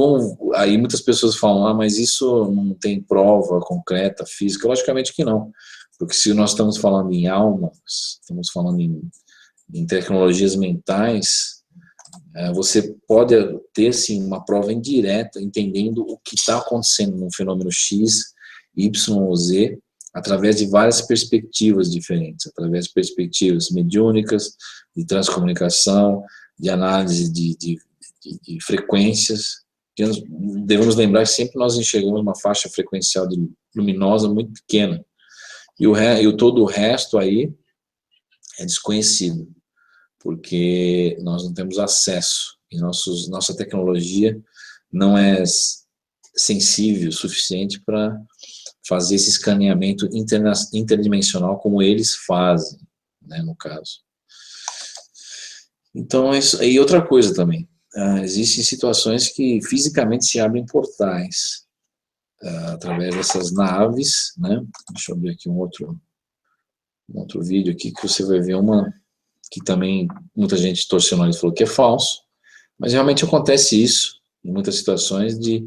aí muitas pessoas falam, mas isso não tem prova concreta, física. Logicamente que não, porque se nós estamos falando em almas, estamos falando em tecnologias mentais, você pode ter sim uma prova indireta, entendendo o que está acontecendo no fenômeno X, Y ou Z, através de várias perspectivas diferentes, através de perspectivas mediúnicas, de transcomunicação, de análise de frequências. Devemos lembrar que sempre nós enxergamos uma faixa frequencial luminosa muito pequena, e todo o resto aí é desconhecido, porque nós não temos acesso, e nossa tecnologia não é sensível o suficiente para fazer esse escaneamento interdimensional como eles fazem, né, no caso. Então, e outra coisa também, existem situações que fisicamente se abrem portais através dessas naves, né? Deixa eu ver aqui um outro vídeo aqui que você vai ver uma que também muita gente torceu o nariz e falou que é falso, mas realmente acontece isso em muitas situações de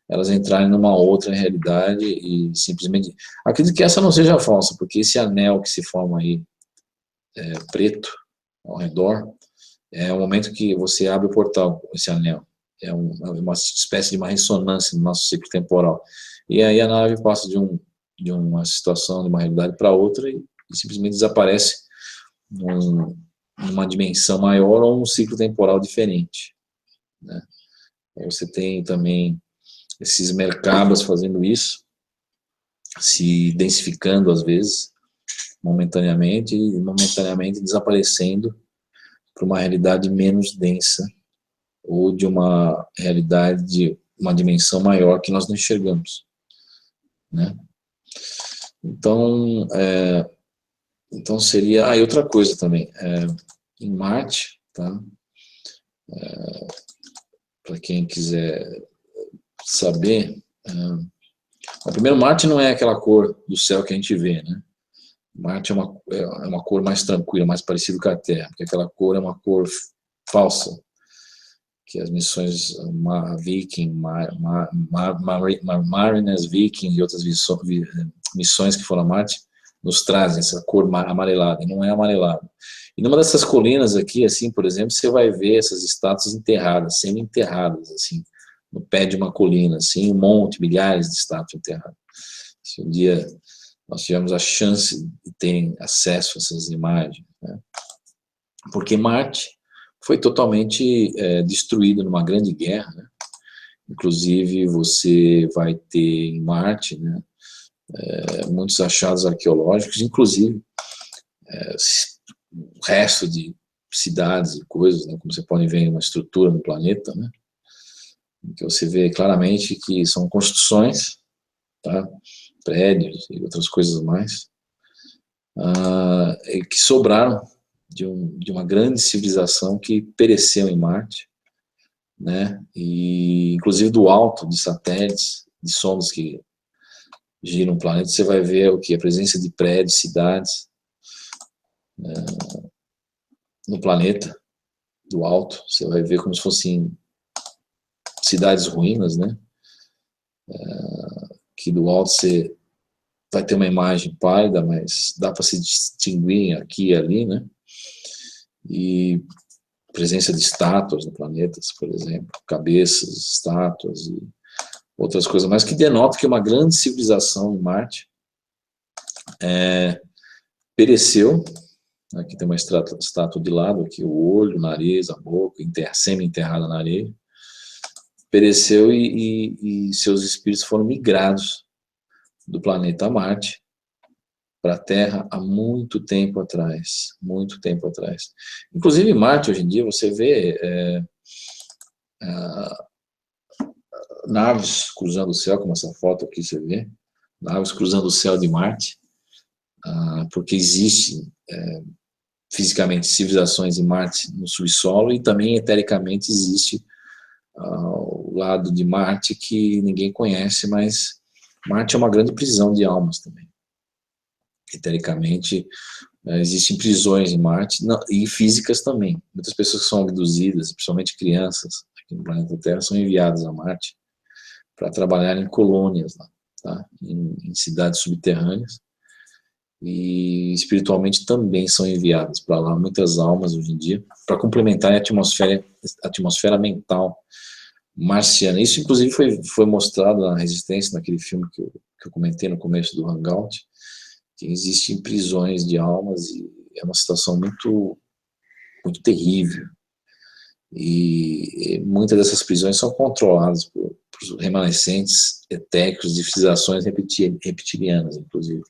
elas entrarem numa outra realidade e simplesmente... Acredito que essa não seja falsa, porque esse anel que se forma aí, preto, ao redor, é o momento que você abre o portal com esse anel. É uma espécie de uma ressonância no nosso ciclo temporal. E aí a nave passa de uma situação, de uma realidade para outra e simplesmente desaparece numa dimensão maior ou um ciclo temporal diferente, né? Você tem também esses Merkabas fazendo isso, se densificando às vezes, momentaneamente desaparecendo para uma realidade menos densa, ou de uma realidade de uma dimensão maior que nós não enxergamos, né? Então seria... e outra coisa também, em Marte, tá? Para quem quiser saber, primeiro, Marte não é aquela cor do céu que a gente vê, né? Marte é uma cor mais tranquila, mais parecida com a Terra, porque aquela cor é uma cor falsa, que as missões Viking, Mariners Viking e outras missões que foram a Marte nos trazem essa cor amarelada, e não é amarelada. E numa dessas colinas aqui, assim, por exemplo, você vai ver essas estátuas enterradas, semi-enterradas, assim, no pé de uma colina, assim, milhares de estátuas enterradas. Se um dia nós tivermos a chance de ter acesso a essas imagens, né? Porque Marte foi totalmente destruído numa grande guerra, né? Inclusive você vai ter em Marte, né, muitos achados arqueológicos, inclusive o resto de cidades e coisas, né, como você pode ver uma estrutura no planeta, né, que você vê claramente que são construções, tá, prédios e outras coisas mais, que sobraram de uma grande civilização que pereceu em Marte, né? E inclusive do alto de satélites, de sondas que giram o planeta, você vai ver o que? A presença de prédios, cidades no planeta, do alto. Você vai ver como se fossem cidades ruínas, né? Que do alto você vai ter uma imagem pálida, mas dá para se distinguir aqui e ali, né? E presença de estátuas no planeta, por exemplo, cabeças, estátuas e outras coisas, mas que denota que uma grande civilização em Marte pereceu. Aqui tem uma estátua de lado, aqui o olho, o nariz, a boca, semi-enterrada na areia. Pereceu e seus espíritos foram migrados do planeta Marte para a Terra há muito tempo atrás, muito tempo atrás. Inclusive em Marte, hoje em dia, você vê naves cruzando o céu, como essa foto aqui você vê, naves cruzando o céu de Marte, porque existem fisicamente civilizações em Marte no subsolo, e também etericamente existe o lado de Marte que ninguém conhece, mas Marte é uma grande prisão de almas também. Etericamente, existem prisões em Marte, e físicas também. Muitas pessoas que são abduzidas, principalmente crianças, aqui no planeta Terra, são enviadas a Marte para trabalhar em colônias lá, tá? Em cidades subterrâneas, e espiritualmente também são enviadas para lá muitas almas hoje em dia, para complementar a atmosfera mental marciana. Isso, inclusive, foi mostrado na Resistência, naquele filme que eu comentei no começo do Hangout, que existem prisões de almas, e é uma situação muito, muito terrível. E muitas dessas prisões são controladas por remanescentes etéricos de civilizações reptilianas, inclusive.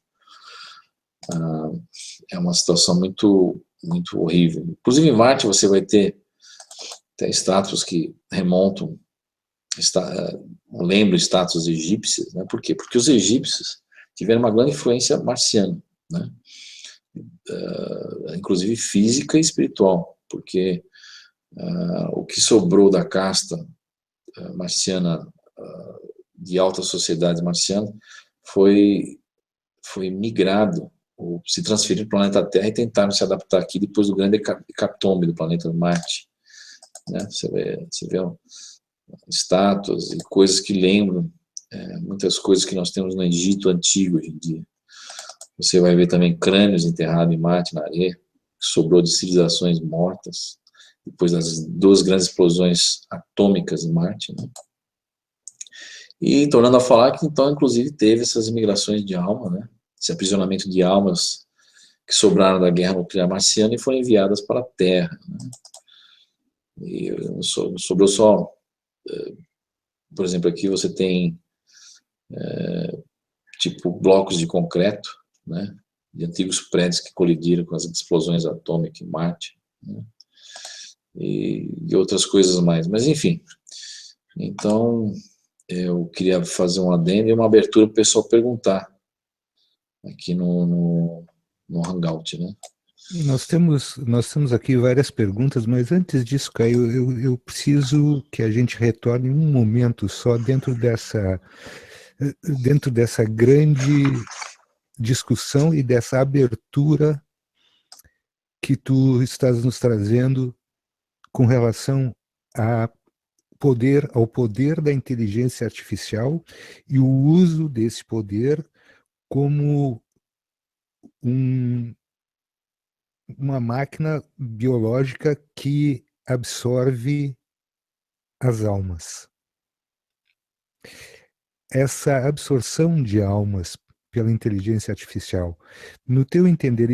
É uma situação muito, muito horrível. Inclusive em Marte você vai ter até estátuas que remontam, lembram estátuas egípcias, né? Por quê? Porque os egípcios tiveram uma grande influência marciana, né? Inclusive física e espiritual, porque o que sobrou da casta marciana, de alta sociedade marciana, foi migrado, ou se transferido para o planeta Terra e tentaram se adaptar aqui depois do grande hecatombe do planeta Marte, né? Você vê estátuas e coisas que lembram muitas coisas que nós temos no Egito Antigo hoje em dia. Você vai ver também crânios enterrados em Marte, na areia, que sobrou de civilizações mortas, depois das 2 grandes explosões atômicas em Marte, né? E tornando a falar que, então, inclusive, teve essas imigrações de alma, né? Esse aprisionamento de almas que sobraram da guerra nuclear marciana e foram enviadas para a Terra, né? E sobrou só, por exemplo, aqui você tem tipo blocos de concreto, né, de antigos prédios que colidiram com as explosões atômicas em Marte, né, e outras coisas mais. Mas, enfim, então eu queria fazer um adendo e uma abertura para o pessoal perguntar aqui no Hangout, né? Nós temos aqui várias perguntas, mas antes disso, Caio, eu preciso que a gente retorne um momento só dentro dessa grande discussão e dessa abertura que tu estás nos trazendo com relação ao poder da inteligência artificial e o uso desse poder como uma máquina biológica que absorve as almas. Essa absorção de almas pela inteligência artificial, no teu entender,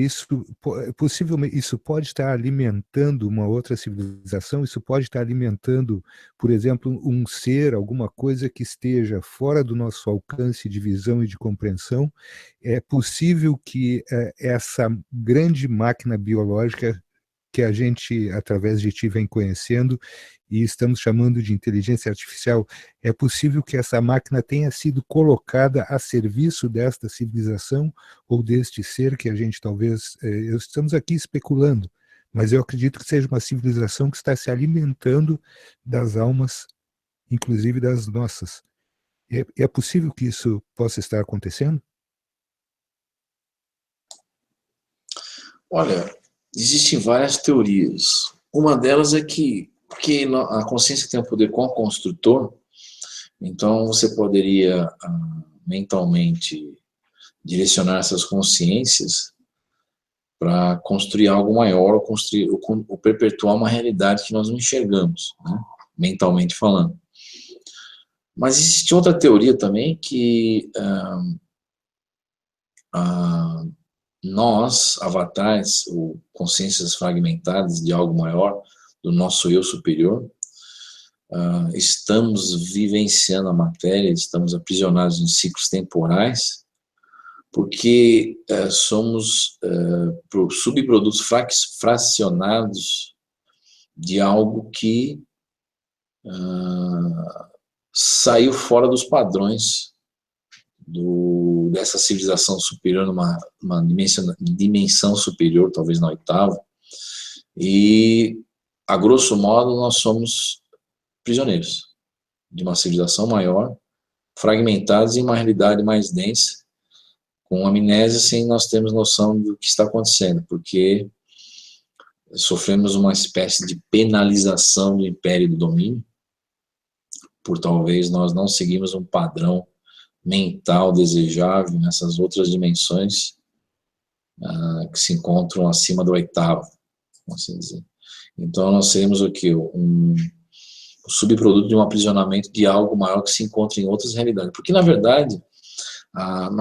possivelmente isso pode estar alimentando uma outra civilização, isso pode estar alimentando, por exemplo, um ser, alguma coisa que esteja fora do nosso alcance de visão e de compreensão. É possível que essa grande máquina biológica que a gente, através de ti, vem conhecendo e estamos chamando de inteligência artificial, é possível que essa máquina tenha sido colocada a serviço desta civilização ou deste ser que a gente talvez... estamos aqui especulando, mas eu acredito que seja uma civilização que está se alimentando das almas, inclusive das nossas. É possível que isso possa estar acontecendo? Olha, existem várias teorias. Uma delas é que porque a consciência tem um poder co-construtor, então você poderia mentalmente direcionar essas consciências para construir algo maior, ou construir ou perpetuar uma realidade que nós não enxergamos, né, mentalmente falando. Mas existe outra teoria também que nós, avatares, ou consciências fragmentadas de algo maior, do nosso eu superior, estamos vivenciando a matéria, estamos aprisionados em ciclos temporais, porque somos subprodutos fracionados de algo que saiu fora dos padrões dessa civilização superior, numa dimensão superior, talvez na oitava, e, a grosso modo, nós somos prisioneiros de uma civilização maior, fragmentados em uma realidade mais densa, com amnésia, sem nós termos noção do que está acontecendo, porque sofremos uma espécie de penalização do império do domínio, por talvez nós não seguirmos um padrão mental desejável nessas outras dimensões que se encontram acima do oitavo, vamos assim dizer. Então nós seremos o quê? Um subproduto de um aprisionamento de algo maior que se encontra em outras realidades. Porque, na verdade, a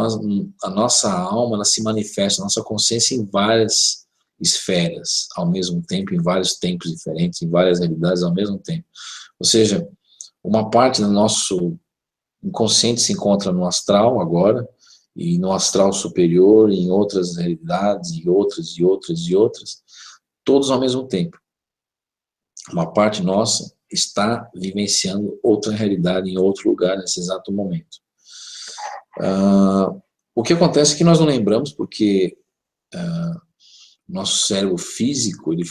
nossa alma, ela se manifesta, a nossa consciência em várias esferas, ao mesmo tempo, em vários tempos diferentes, em várias realidades ao mesmo tempo. Ou seja, uma parte do nosso inconsciente se encontra no astral agora, e no astral superior, em outras realidades, e outras, todos ao mesmo tempo. Uma parte nossa está vivenciando outra realidade em outro lugar nesse exato momento. O que acontece é que nós não lembramos porque nosso cérebro físico ele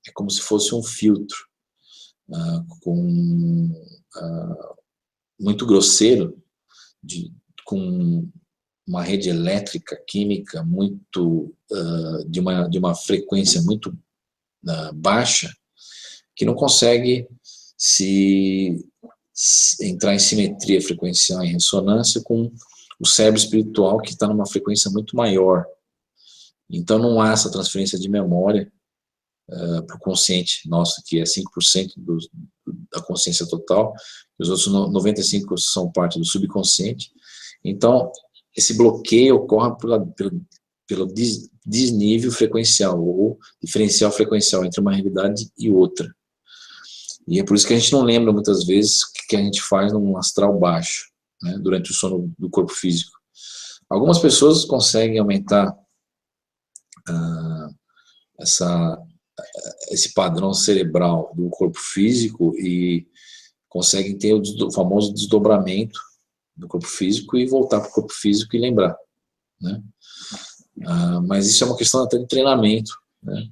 é como se fosse um filtro muito grosseiro, com uma rede elétrica, química muito de uma frequência muito baixa, que não consegue entrar em simetria frequencial, em ressonância com o cérebro espiritual, que está numa frequência muito maior. Então não há essa transferência de memória para o consciente nosso, que é 5% da consciência total, e os outros 95% são parte do subconsciente. Então esse bloqueio ocorre pelo desnível frequencial, ou diferencial frequencial entre uma realidade e outra. E é por isso que a gente não lembra muitas vezes o que a gente faz num astral baixo, né, durante o sono do corpo físico. Algumas pessoas conseguem aumentar esse padrão cerebral do corpo físico e conseguem ter o famoso desdobramento do corpo físico e voltar para o corpo físico e lembrar, né? Mas isso é uma questão até de treinamento, né?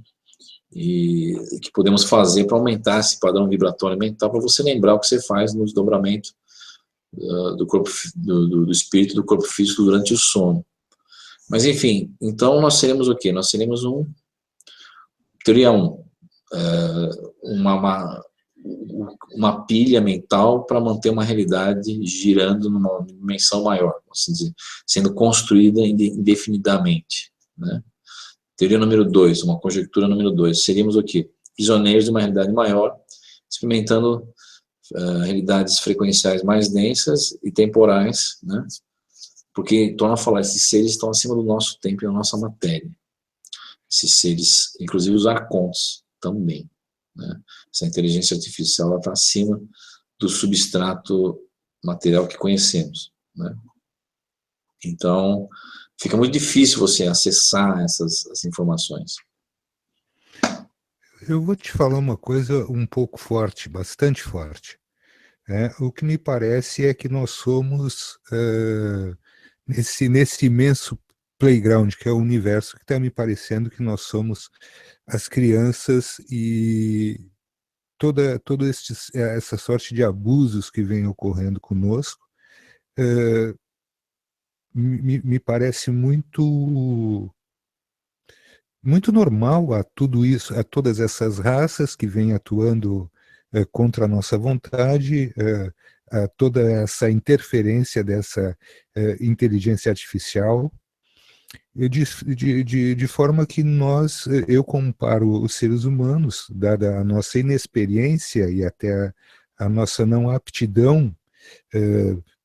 E que podemos fazer para aumentar esse padrão vibratório mental, para você lembrar o que você faz no desdobramento do corpo, do espírito do corpo físico durante o sono. Mas enfim, então nós seremos o quê? Nós seremos teoria 1, uma pilha mental para manter uma realidade girando numa dimensão maior, assim dizer, sendo construída indefinidamente, né? Teoria número 2, uma conjectura número 2, seríamos o quê? Prisioneiros de uma realidade maior, experimentando realidades frequenciais mais densas e temporais, né? Porque, torna a falar, esses seres estão acima do nosso tempo e da nossa matéria. Esses seres, inclusive os arcontes, também, né? Essa inteligência artificial está acima do substrato material que conhecemos, né? Então, fica muito difícil você acessar essas informações. Eu vou te falar uma coisa um pouco forte, bastante forte. O que me parece é que nós somos, nesse imenso playground, que é o universo que está me parecendo que nós somos as crianças, e toda essa sorte de abusos que vem ocorrendo conosco me parece muito normal a tudo isso, a todas essas raças que vêm atuando contra a nossa vontade, a toda essa interferência dessa inteligência artificial, de forma que eu comparo os seres humanos, dada a nossa inexperiência e até a nossa não aptidão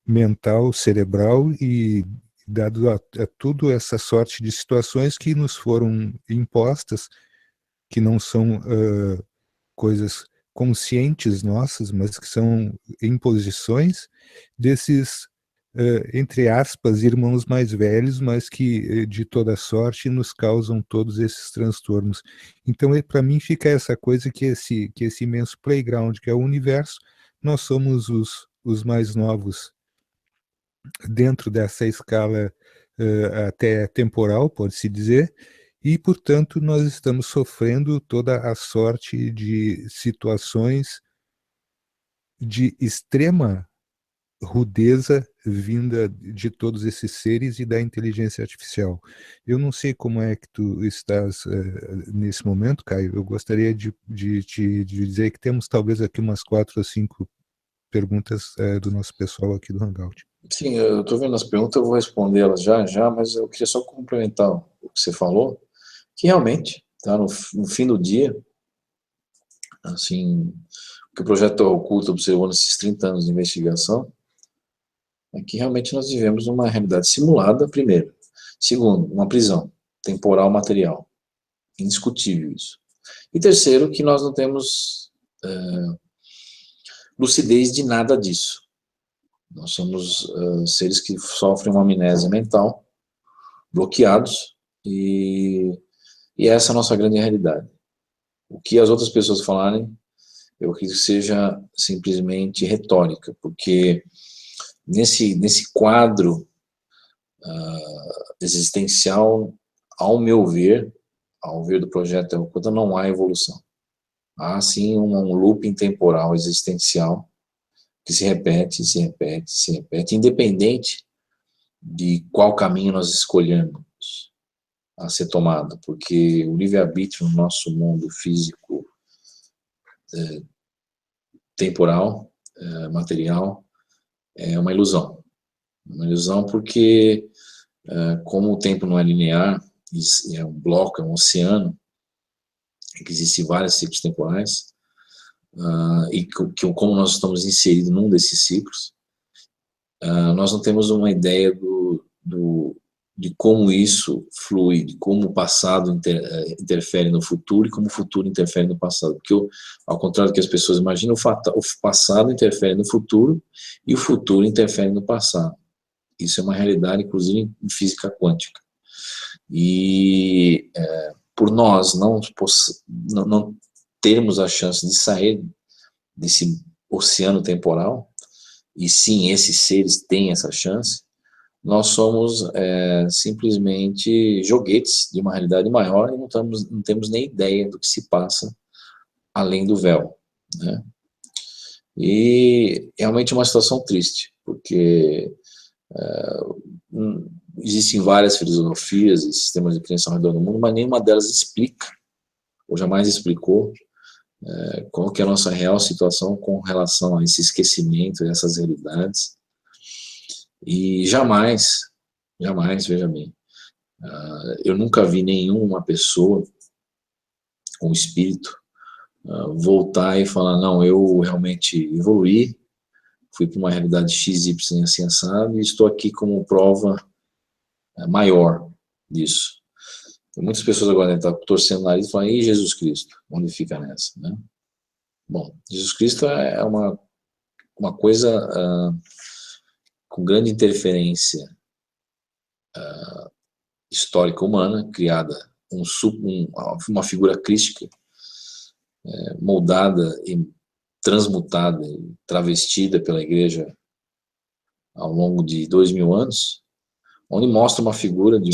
mental, cerebral, e dado a tudo essa sorte de situações que nos foram impostas, que não são coisas conscientes nossas, mas que são imposições desses, entre aspas, irmãos mais velhos, mas que de toda sorte nos causam todos esses transtornos. Então, para mim, fica essa coisa que esse imenso playground, que é o universo, nós somos os mais novos dentro dessa escala até temporal, pode-se dizer, e, portanto, nós estamos sofrendo toda a sorte de situações de extrema rudeza vinda de todos esses seres e da inteligência artificial. Eu não sei como é que tu estás nesse momento, Caio. Eu gostaria de dizer que temos talvez aqui umas 4 ou 5 perguntas do nosso pessoal aqui do Hangout. Sim, eu estou vendo as perguntas, eu vou responder elas já, mas eu queria só complementar o que você falou, que realmente, tá, no fim do dia, assim, o que o Projeto Oculto observou nesses 30 anos de investigação é que realmente nós vivemos uma realidade simulada, primeiro. Segundo, uma prisão temporal material. Indiscutível isso. E terceiro, que nós não temos lucidez de nada disso. Nós somos seres que sofrem uma amnésia mental, bloqueados, e essa é a nossa grande realidade. O que as outras pessoas falarem, eu acredito que seja simplesmente retórica, porque nesse quadro existencial, ao meu ver, ao ver do Projeto Terra Oculta, não há evolução. Há sim um looping temporal existencial que se repete, independente de qual caminho nós escolhemos a ser tomado, porque o livre-arbítrio no nosso mundo físico, temporal, material, é uma ilusão. Uma ilusão porque, como o tempo não é linear, é um bloco, é um oceano, que existem vários ciclos temporais, e como nós estamos inseridos num desses ciclos, nós não temos uma ideia de como isso flui, de como o passado interfere no futuro e como o futuro interfere no passado. Porque, ao contrário do que as pessoas imaginam, o passado interfere no futuro e o futuro interfere no passado. Isso é uma realidade, inclusive, em física quântica. E por nós não termos a chance de sair desse oceano temporal, e sim, esses seres têm essa chance, nós somos simplesmente joguetes de uma realidade maior e não temos nem ideia do que se passa além do véu, né? E realmente é uma situação triste, porque existem várias filosofias e sistemas de crença ao redor do mundo, mas nenhuma delas explica, ou jamais explicou, qual que é a nossa real situação com relação a esse esquecimento, a essas realidades. E jamais, veja bem, eu nunca vi nenhuma pessoa, um espírito, voltar e falar, não, eu realmente evoluí, fui para uma realidade X, Y, assim, assado, e estou aqui como prova maior disso. Muitas pessoas agora devem estar torcendo o nariz e falando, e Jesus Cristo, onde fica nessa, né? Bom, Jesus Cristo é uma coisa com grande interferência histórica humana, criada, uma figura crística, moldada e transmutada e travestida pela igreja ao longo de 2000 anos, onde mostra uma figura de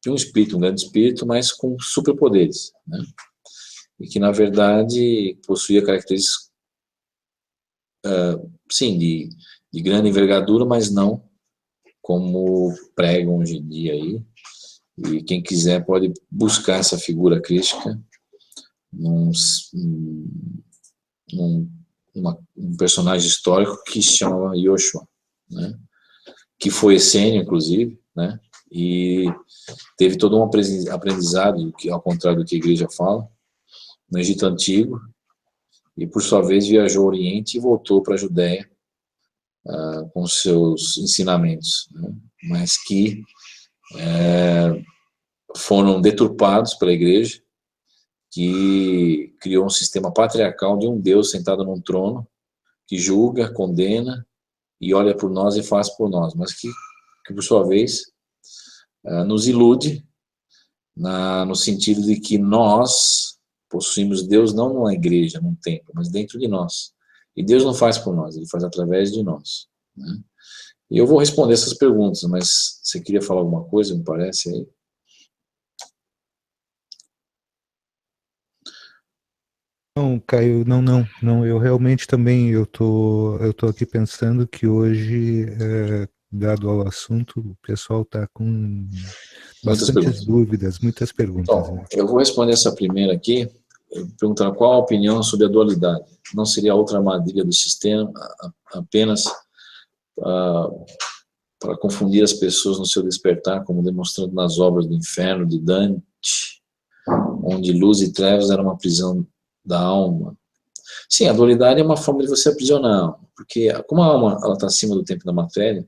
um espírito, um grande espírito, mas com superpoderes, né? E que, na verdade, possuía características, sim, de grande envergadura, mas não como pregam hoje em dia aí. E quem quiser pode buscar essa figura crística um personagem histórico que se chamava Yoshua, né? Que foi essênio, inclusive, né? E teve todo um aprendizado, que, ao contrário do que a igreja fala, no Egito Antigo, e por sua vez viajou ao Oriente e voltou para a Judéia com seus ensinamentos, né? Mas que foram deturpados pela igreja, que criou um sistema patriarcal de um Deus sentado num trono, que julga, condena e olha por nós e faz por nós, mas que por sua vez nos ilude no sentido de que nós possuímos Deus não numa igreja, num templo, mas dentro de nós. E Deus não faz por nós, Ele faz através de nós, né? E eu vou responder essas perguntas, mas você queria falar alguma coisa, me parece, aí? Não, Caio, não, eu realmente também, eu tô aqui pensando que hoje, dado ao assunto, o pessoal está com Muitas bastantes perguntas. dúvidas, muitas perguntas, Então, né? eu vou responder essa primeira aqui, perguntando qual a opinião sobre a dualidade. Não seria outra armadilha do sistema, apenas para confundir as pessoas no seu despertar, como demonstrando nas obras do inferno de Dante, onde luz e trevas eram uma prisão da alma. Sim, a dualidade é uma forma de você aprisionar a alma, porque como a alma está acima do tempo da matéria,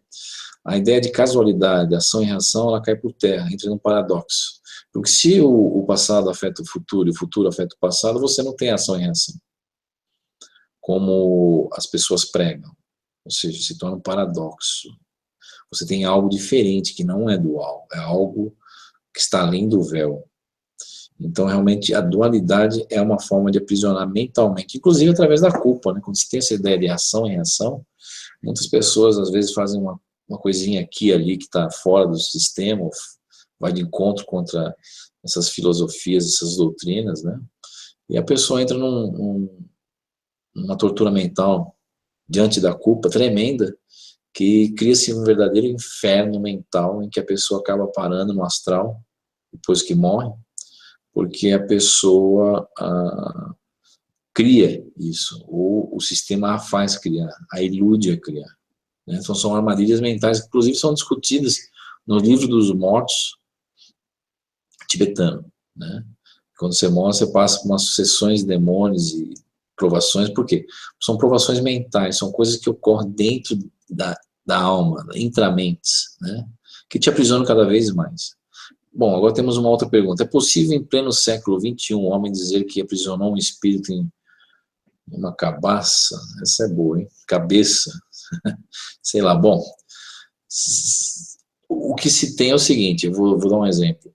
a ideia de casualidade, ação e reação, ela cai por terra, entra num paradoxo. Porque se o passado afeta o futuro e o futuro afeta o passado, você não tem ação e reação, como as pessoas pregam. Ou seja, se torna um paradoxo. Você tem algo diferente, que não é dual, é algo que está além do véu. Então, realmente, a dualidade é uma forma de aprisionar mentalmente, inclusive através da culpa, né? Quando você tem essa ideia de ação e reação, muitas pessoas, às vezes, fazem uma coisinha aqui e ali que está fora do sistema, ou vai de encontro contra essas filosofias, essas doutrinas, né? E a pessoa entra numa tortura mental diante da culpa tremenda, que cria-se um verdadeiro inferno mental em que a pessoa acaba parando no astral depois que morre, porque a pessoa cria isso, ou o sistema a faz criar, a ilude a criar, né? Então são armadilhas mentais que inclusive são discutidas no livro dos mortos tibetano, né? Quando você morre, você passa por umas sucessões de demônios e provações. Por quê? São provações mentais, são coisas que ocorrem dentro da alma, intramentes, né? Que te aprisionam cada vez mais. Bom, agora temos uma outra pergunta. É possível, em pleno século XXI, um homem dizer que aprisionou um espírito em uma cabaça? Essa é boa, hein? Cabeça. Sei lá, bom. O que se tem é o seguinte, eu vou dar um exemplo.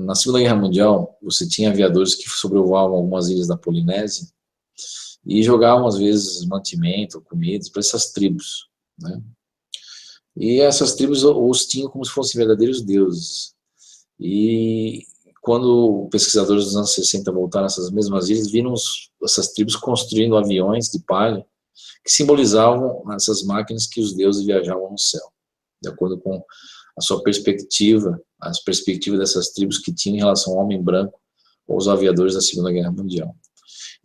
Na Segunda Guerra Mundial, você tinha aviadores que sobrevoavam algumas ilhas da Polinésia e jogavam, às vezes, mantimento, comidas para essas tribos, né? E essas tribos os tinham como se fossem verdadeiros deuses. E quando pesquisadores dos anos 60 voltaram a essas mesmas ilhas, viram essas tribos construindo aviões de palha que simbolizavam essas máquinas que os deuses viajavam no céu, de acordo com a sua perspectiva, as perspectivas dessas tribos que tinham em relação ao homem branco ou os aviadores da Segunda Guerra Mundial.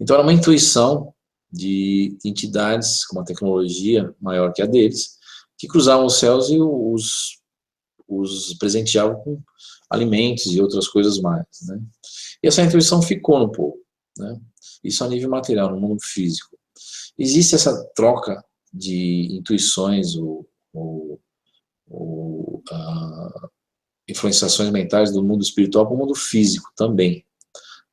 Então era uma intuição de entidades com uma tecnologia maior que a deles, que cruzavam os céus e os presenteavam com alimentos e outras coisas mais, né? E essa intuição ficou no povo, né? Isso a nível material, no mundo físico. Existe essa troca de intuições ou influenciações mentais do mundo espiritual para o mundo físico também,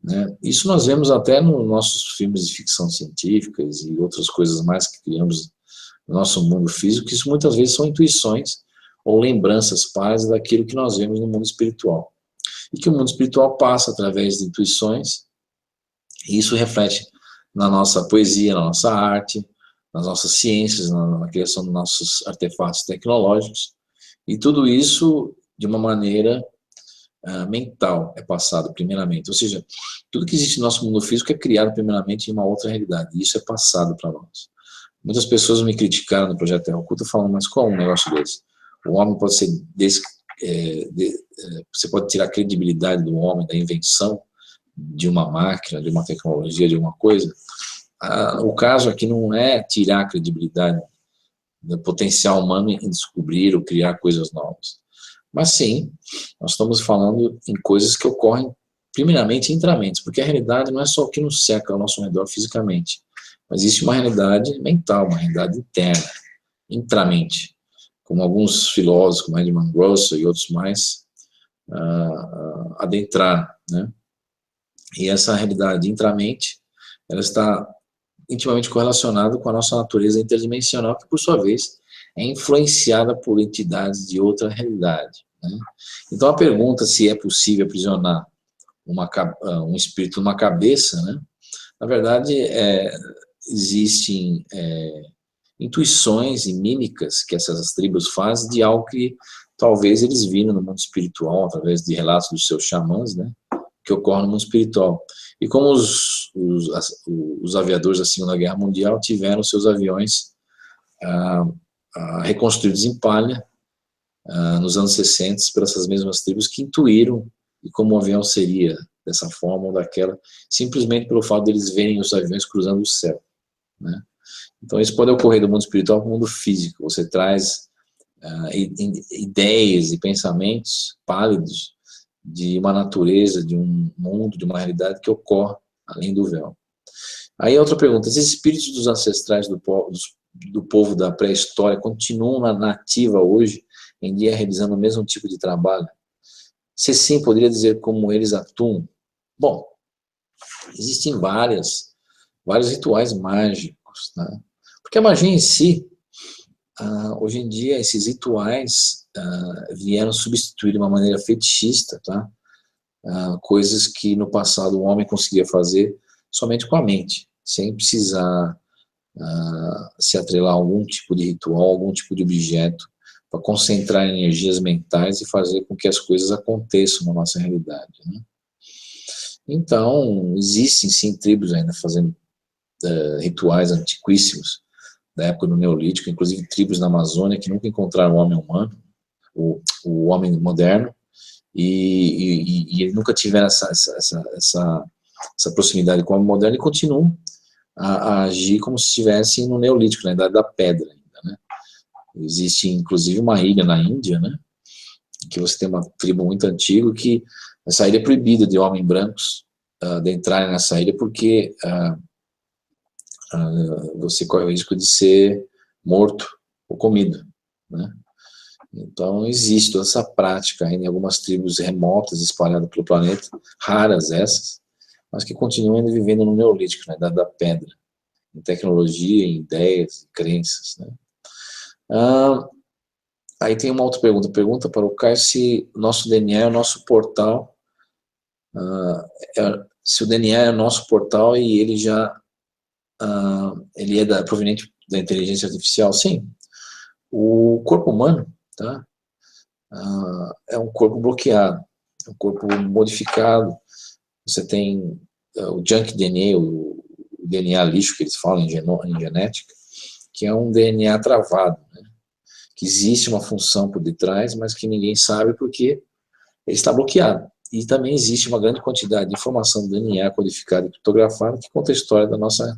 né? Isso nós vemos até nos nossos filmes de ficção científica e outras coisas mais que criamos no nosso mundo físico, que isso muitas vezes são intuições ou lembranças pais daquilo que nós vemos no mundo espiritual. E que o mundo espiritual passa através de intuições, e isso reflete na nossa poesia, na nossa arte, nas nossas ciências, na criação dos nossos artefatos tecnológicos, e tudo isso de uma maneira mental é passado primeiramente, ou seja, tudo que existe no nosso mundo físico é criado primeiramente em uma outra realidade, e isso é passado para nós. Muitas pessoas me criticaram no projeto Terra Oculta falando, mas como um negócio desse? O homem pode ser, você pode tirar a credibilidade do homem, da invenção de uma máquina, de uma tecnologia, de uma coisa. O caso aqui não é tirar a credibilidade do potencial humano em descobrir ou criar coisas novas. Mas sim, nós estamos falando em coisas que ocorrem primeiramente intramente, porque a realidade não é só o que nos cerca ao nosso redor fisicamente, mas existe uma realidade mental, uma realidade interna, intramente, como alguns filósofos, como Edmund Russell e outros mais, adentraram, né? E essa realidade intramente, ela está intimamente correlacionada com a nossa natureza interdimensional, que por sua vez é influenciada por entidades de outra realidade, né? Então a pergunta se é possível aprisionar um espírito numa cabeça, né? Na verdade, existem intuições e mímicas que essas tribos fazem de algo que talvez eles viram no mundo espiritual, através de relatos dos seus xamãs, né? Que ocorre no mundo espiritual. E como os aviadores da Segunda Guerra Mundial tiveram seus aviões reconstruídos em palha nos anos 60 por essas mesmas tribos que intuíram e como o avião seria dessa forma ou daquela, simplesmente pelo fato deles verem os aviões cruzando o céu, né? Então isso pode ocorrer do mundo espiritual para o mundo físico. Você traz ideias e pensamentos pálidos de uma natureza, de um mundo, de uma realidade que ocorre além do véu. Aí outra pergunta, os espíritos dos ancestrais do povo da pré-história continuam na ativa hoje, em dia, realizando o mesmo tipo de trabalho? Se sim, poderia dizer como eles atuam? Bom, existem vários rituais mágicos, né? Porque a magia em si, hoje em dia, esses rituais vieram substituir de uma maneira fetichista, tá? Coisas que no passado o homem conseguia fazer somente com a mente, sem precisar se atrelar a algum tipo de ritual, algum tipo de objeto, para concentrar energias mentais e fazer com que as coisas aconteçam na nossa realidade, né? Então, existem sim tribos ainda fazendo rituais antiquíssimos, da época do Neolítico, inclusive tribos na Amazônia que nunca encontraram o homem humano, o homem moderno, e nunca tiveram essa proximidade com o homem moderno e continuam a agir como se estivessem no Neolítico, na Idade da Pedra ainda, né? Existe inclusive uma ilha na Índia, né, que você tem uma tribo muito antiga que essa ilha é proibida de homens brancos de entrarem nessa ilha porque você corre o risco de ser morto ou comido, né? Então existe toda essa prática ainda em algumas tribos remotas espalhadas pelo planeta, raras essas, mas que continuam ainda vivendo no Neolítico, na Idade da Pedra, em tecnologia, em ideias, em crenças, né? Aí tem uma outra pergunta para o Caio se nosso DNA é o nosso portal, se o DNA é o nosso portal e ele já ele é proveniente da inteligência artificial. Sim, o corpo humano, tá, é um corpo bloqueado, é um corpo modificado. Você tem o junk DNA, o DNA lixo que eles falam em genética, que é um DNA travado, né? Que existe uma função por detrás, mas que ninguém sabe porque ele está bloqueado. E também existe uma grande quantidade de informação do DNA codificada e criptografada que conta a história da nossa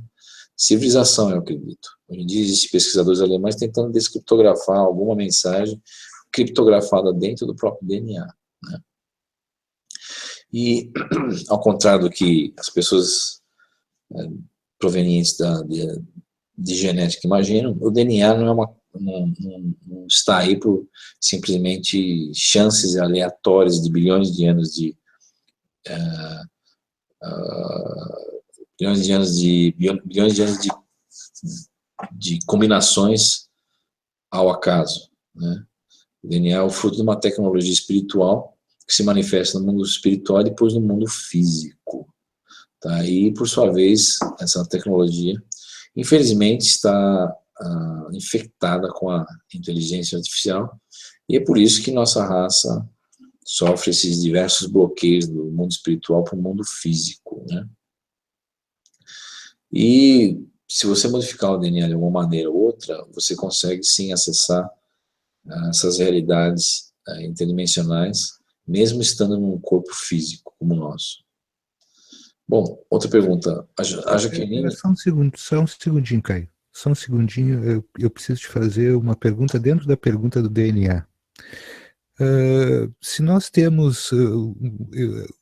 civilização, eu acredito. Hoje em dia existem pesquisadores alemães tentando descriptografar alguma mensagem criptografada dentro do próprio DNA, né? E, ao contrário do que as pessoas provenientes de genética imaginam, o DNA não está aí por simplesmente chances aleatórias de bilhões de anos de combinações ao acaso, né? O DNA é o fruto de uma tecnologia espiritual que se manifesta no mundo espiritual e depois no mundo físico, tá? E por sua vez essa tecnologia infelizmente está infectada com a inteligência artificial, e é por isso que nossa raça sofre esses diversos bloqueios do mundo espiritual para o mundo físico, né? E se você modificar o DNA de alguma maneira ou outra, você consegue sim acessar essas realidades interdimensionais, mesmo estando num corpo físico como o nosso. Bom, outra pergunta. A Jaqueline... Só um segundinho, Caio. Só um segundinho, eu preciso te fazer uma pergunta dentro da pergunta do DNA. Se nós temos,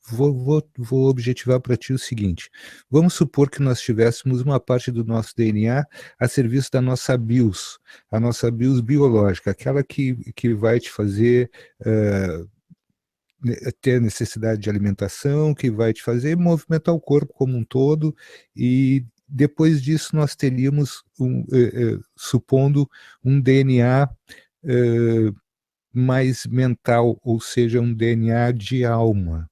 vou objetivar para ti o seguinte: vamos supor que nós tivéssemos uma parte do nosso DNA a serviço da nossa BIOS, a nossa BIOS biológica, aquela que vai te fazer ter necessidade de alimentação, que vai te fazer movimentar o corpo como um todo, e depois disso nós teríamos, supondo, um DNA mais mental, ou seja, um DNA de alma.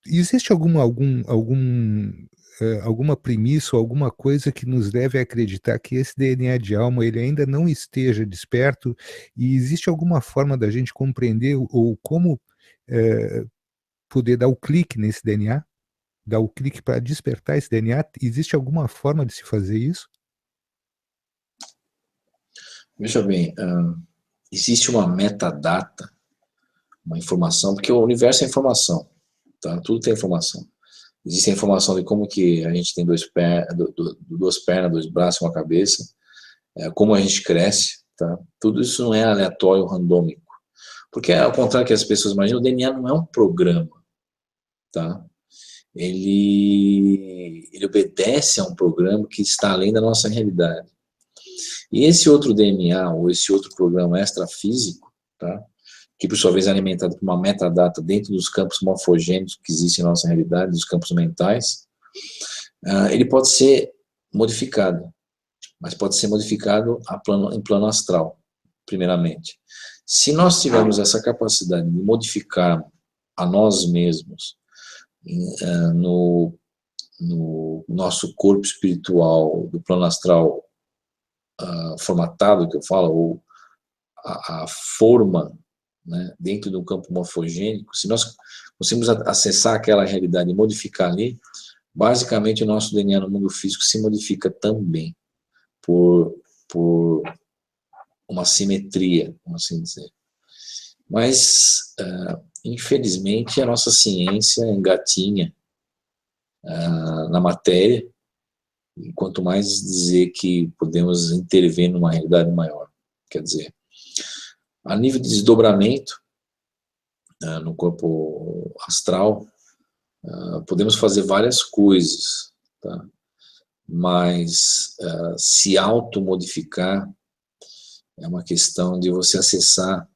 Existe alguma premissa ou alguma coisa que nos leve a acreditar que esse DNA de alma ele ainda não esteja desperto, e existe alguma forma da gente compreender ou como poder dar o clique nesse DNA? Dar o clique para despertar esse DNA? Existe alguma forma de se fazer isso? Veja bem, existe uma metadata, uma informação, porque o universo é informação, tá? Tudo tem informação. Existe a informação de como que a gente tem duas pernas, dois braços e uma cabeça, como a gente cresce, tá? Tudo isso não é aleatório, randômico. Porque, ao contrário que as pessoas imaginam, o DNA não é um programa, tá? Ele obedece a um programa que está além da nossa realidade. E esse outro DNA, ou esse outro programa extrafísico, tá? Que por sua vez é alimentado por uma metadata dentro dos campos morfogênicos que existem em nossa realidade, dos campos mentais, ele pode ser modificado, mas pode ser modificado em plano astral, primeiramente. Se nós tivermos essa capacidade de modificar a nós mesmos no nosso corpo espiritual, do plano astral formatado, que eu falo, ou a forma, né, dentro do campo morfogênico, se nós conseguimos acessar aquela realidade e modificar ali, basicamente o nosso DNA no mundo físico se modifica também por uma simetria, vamos assim dizer. Mas, infelizmente, a nossa ciência engatinha na matéria, e quanto mais dizer que podemos intervir numa realidade maior. Quer dizer, a nível de desdobramento no corpo astral, podemos fazer várias coisas, tá? Mas se automodificar é uma questão de você acessar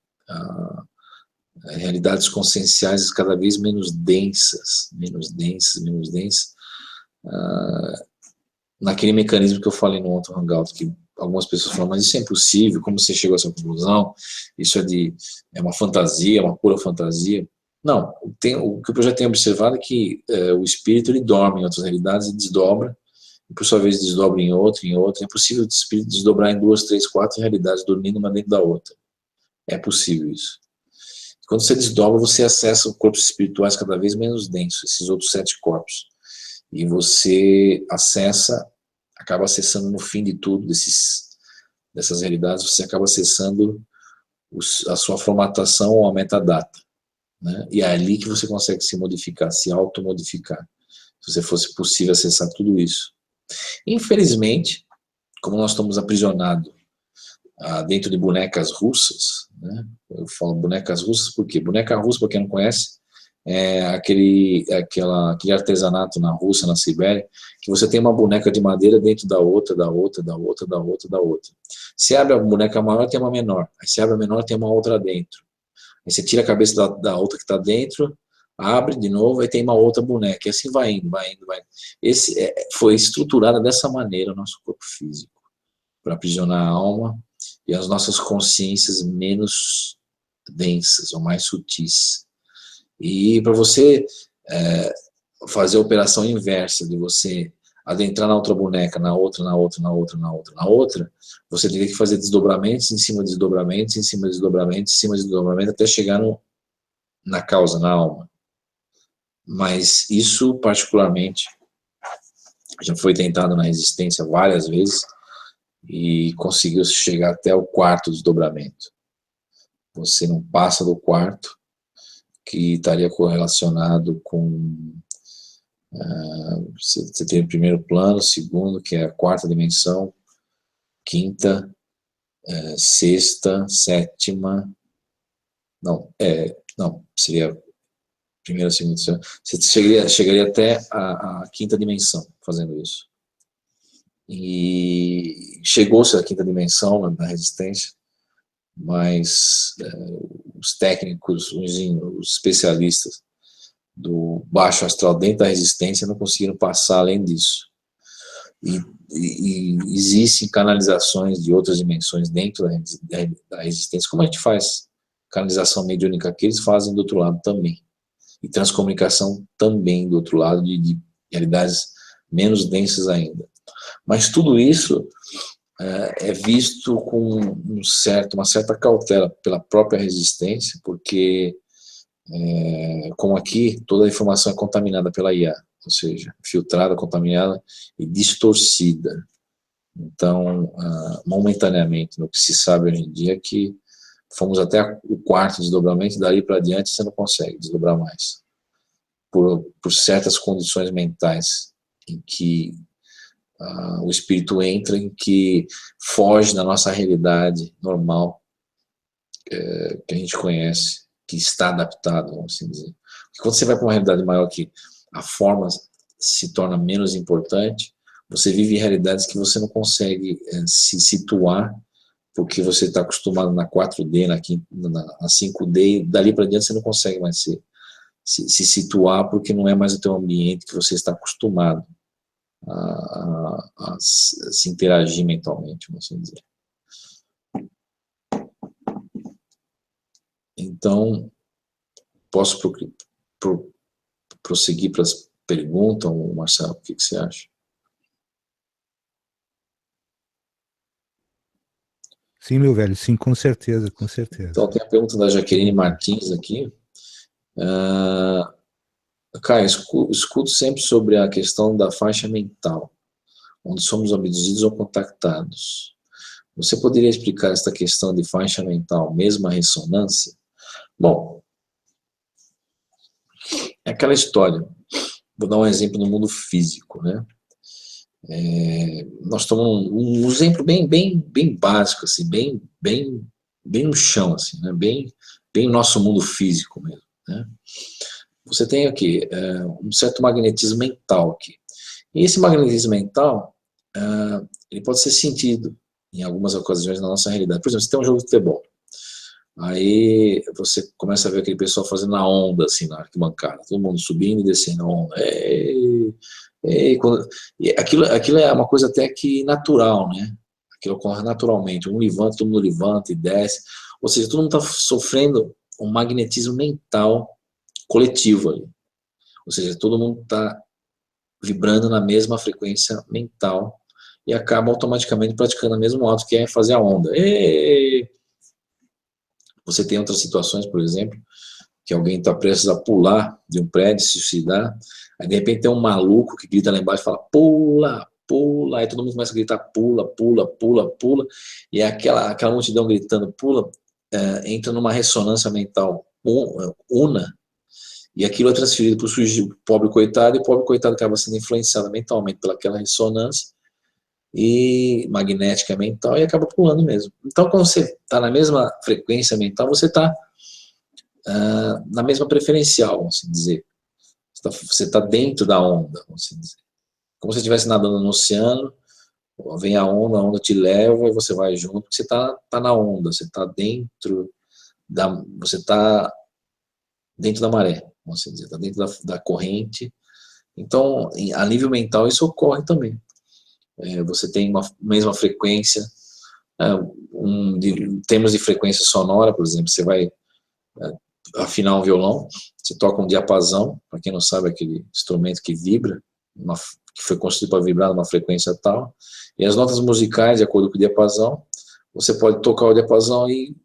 realidades conscienciais cada vez menos densas, naquele mecanismo que eu falei no outro hangout, que algumas pessoas falam, mas isso é impossível, como você chegou a essa conclusão? Isso é uma fantasia, uma pura fantasia. Não, o que eu já tenho observado é que o espírito ele dorme em outras realidades e desdobra, e por sua vez desdobra em outra. É possível o espírito desdobrar em 2, 3, 4 realidades, dormindo uma dentro da outra. É possível isso. Quando você desdobra, você acessa corpos espirituais cada vez menos densos, esses outros 7 corpos. E você acaba acessando no fim de tudo, dessas realidades, você acaba acessando a sua formatação ou a metadata, né? E é ali que você consegue se modificar, se automodificar, se você fosse possível acessar tudo isso. Infelizmente, como nós estamos aprisionados dentro de bonecas russas, né? Eu falo bonecas russas porque boneca russa, para quem não conhece, é aquele artesanato na Rússia, na Sibéria, que você tem uma boneca de madeira dentro da outra. Se abre a boneca maior, tem uma menor. Aí se abre a menor, tem uma outra dentro. Aí você tira a cabeça da outra que está dentro, abre de novo, aí tem uma outra boneca. E assim vai indo. Foi estruturado dessa maneira o nosso corpo físico, para aprisionar a alma e as nossas consciências menos densas ou mais sutis. E para você fazer a operação inversa, de você adentrar na outra boneca, na outra, você teria que fazer desdobramentos em cima de desdobramentos, em cima de desdobramentos, em cima de desdobramentos, até chegar na causa, na alma. Mas isso, particularmente, já foi tentado na resistência várias vezes e conseguiu chegar até o quarto desdobramento. Você não passa do quarto, que estaria correlacionado com... você tem o primeiro plano, o segundo, que é a quarta dimensão, quinta, sexta, sétima... Não, seria... primeira, segunda, você chegaria até a quinta dimensão fazendo isso. E chegou-se à quinta dimensão na resistência, mas os técnicos, os especialistas do baixo astral dentro da resistência não conseguiram passar além disso. E existem canalizações de outras dimensões dentro da resistência, como a gente faz canalização mediúnica aqui, eles fazem do outro lado também. E transcomunicação também do outro lado, de realidades menos densas ainda. Mas tudo isso é visto com uma certa cautela pela própria resistência, porque, como aqui, toda a informação é contaminada pela IA, ou seja, filtrada, contaminada e distorcida. Então, momentaneamente, no que se sabe hoje em dia, é que fomos até o quarto desdobramento, e dali para adiante você não consegue desdobrar mais. Por certas condições mentais em que o espírito entra, em que foge da nossa realidade normal, que a gente conhece, que está adaptado, vamos assim dizer. Porque quando você vai para uma realidade maior, que a forma se torna menos importante, você vive realidades que você não consegue se situar, porque você está acostumado na 4D, na 5D, e dali para diante você não consegue mais se situar, porque não é mais o teu ambiente que você está acostumado a se interagir mentalmente, vamos assim dizer. Então, posso prosseguir para as perguntas, Marcelo? O que você acha? Sim, meu velho, sim, com certeza, com certeza. Então, tem a pergunta da Jaqueline Martins aqui. Caio, escuto sempre sobre a questão da faixa mental, onde somos abduzidos ou contactados. Você poderia explicar esta questão de faixa mental, mesma ressonância? Bom, é aquela história. Vou dar um exemplo no mundo físico, né? Nós tomamos um exemplo bem básico, assim, bem no chão, assim, né? Bem no nosso mundo físico mesmo, né? Você tem aqui um certo magnetismo mental aqui. E esse magnetismo mental, ele pode ser sentido em algumas ocasiões na nossa realidade. Por exemplo, você tem um jogo de futebol. Aí você começa a ver aquele pessoal fazendo a onda, assim, na arquibancada. Todo mundo subindo e descendo a onda. Aquilo é uma coisa até que natural, né? Aquilo ocorre naturalmente. Um levanta, todo mundo levanta e desce. Ou seja, todo mundo está sofrendo um magnetismo mental coletivo ali. Ou seja, todo mundo está vibrando na mesma frequência mental e acaba automaticamente praticando o mesmo ato, que é fazer a onda. Você tem outras situações, por exemplo, que alguém está prestes a pular de um prédio, se suicidar, aí de repente tem um maluco que grita lá embaixo e fala, pula, pula, aí todo mundo começa a gritar, pula, pula, pula, pula, e aquela multidão gritando, pula, entra numa ressonância mental una, e aquilo é transferido para o pobre coitado, e o pobre coitado acaba sendo influenciado mentalmente pelaquela ressonância, e magnética mental, e acaba pulando mesmo. Então, quando você está na mesma frequência mental, você está na mesma preferencial, vamos dizer. Você está dentro da onda, vamos dizer. Como se você estivesse nadando no oceano, vem a onda te leva e você vai junto, porque você está na onda, você está dentro da maré, vamos dizer, está dentro da corrente. Então, a nível mental, isso ocorre também. Você tem uma mesma frequência, em termos de frequência sonora, por exemplo, você vai afinar um violão, você toca um diapasão, para quem não sabe, aquele instrumento que vibra, que foi construído para vibrar numa frequência tal, e as notas musicais, de acordo com o diapasão, você pode tocar o diapasão e,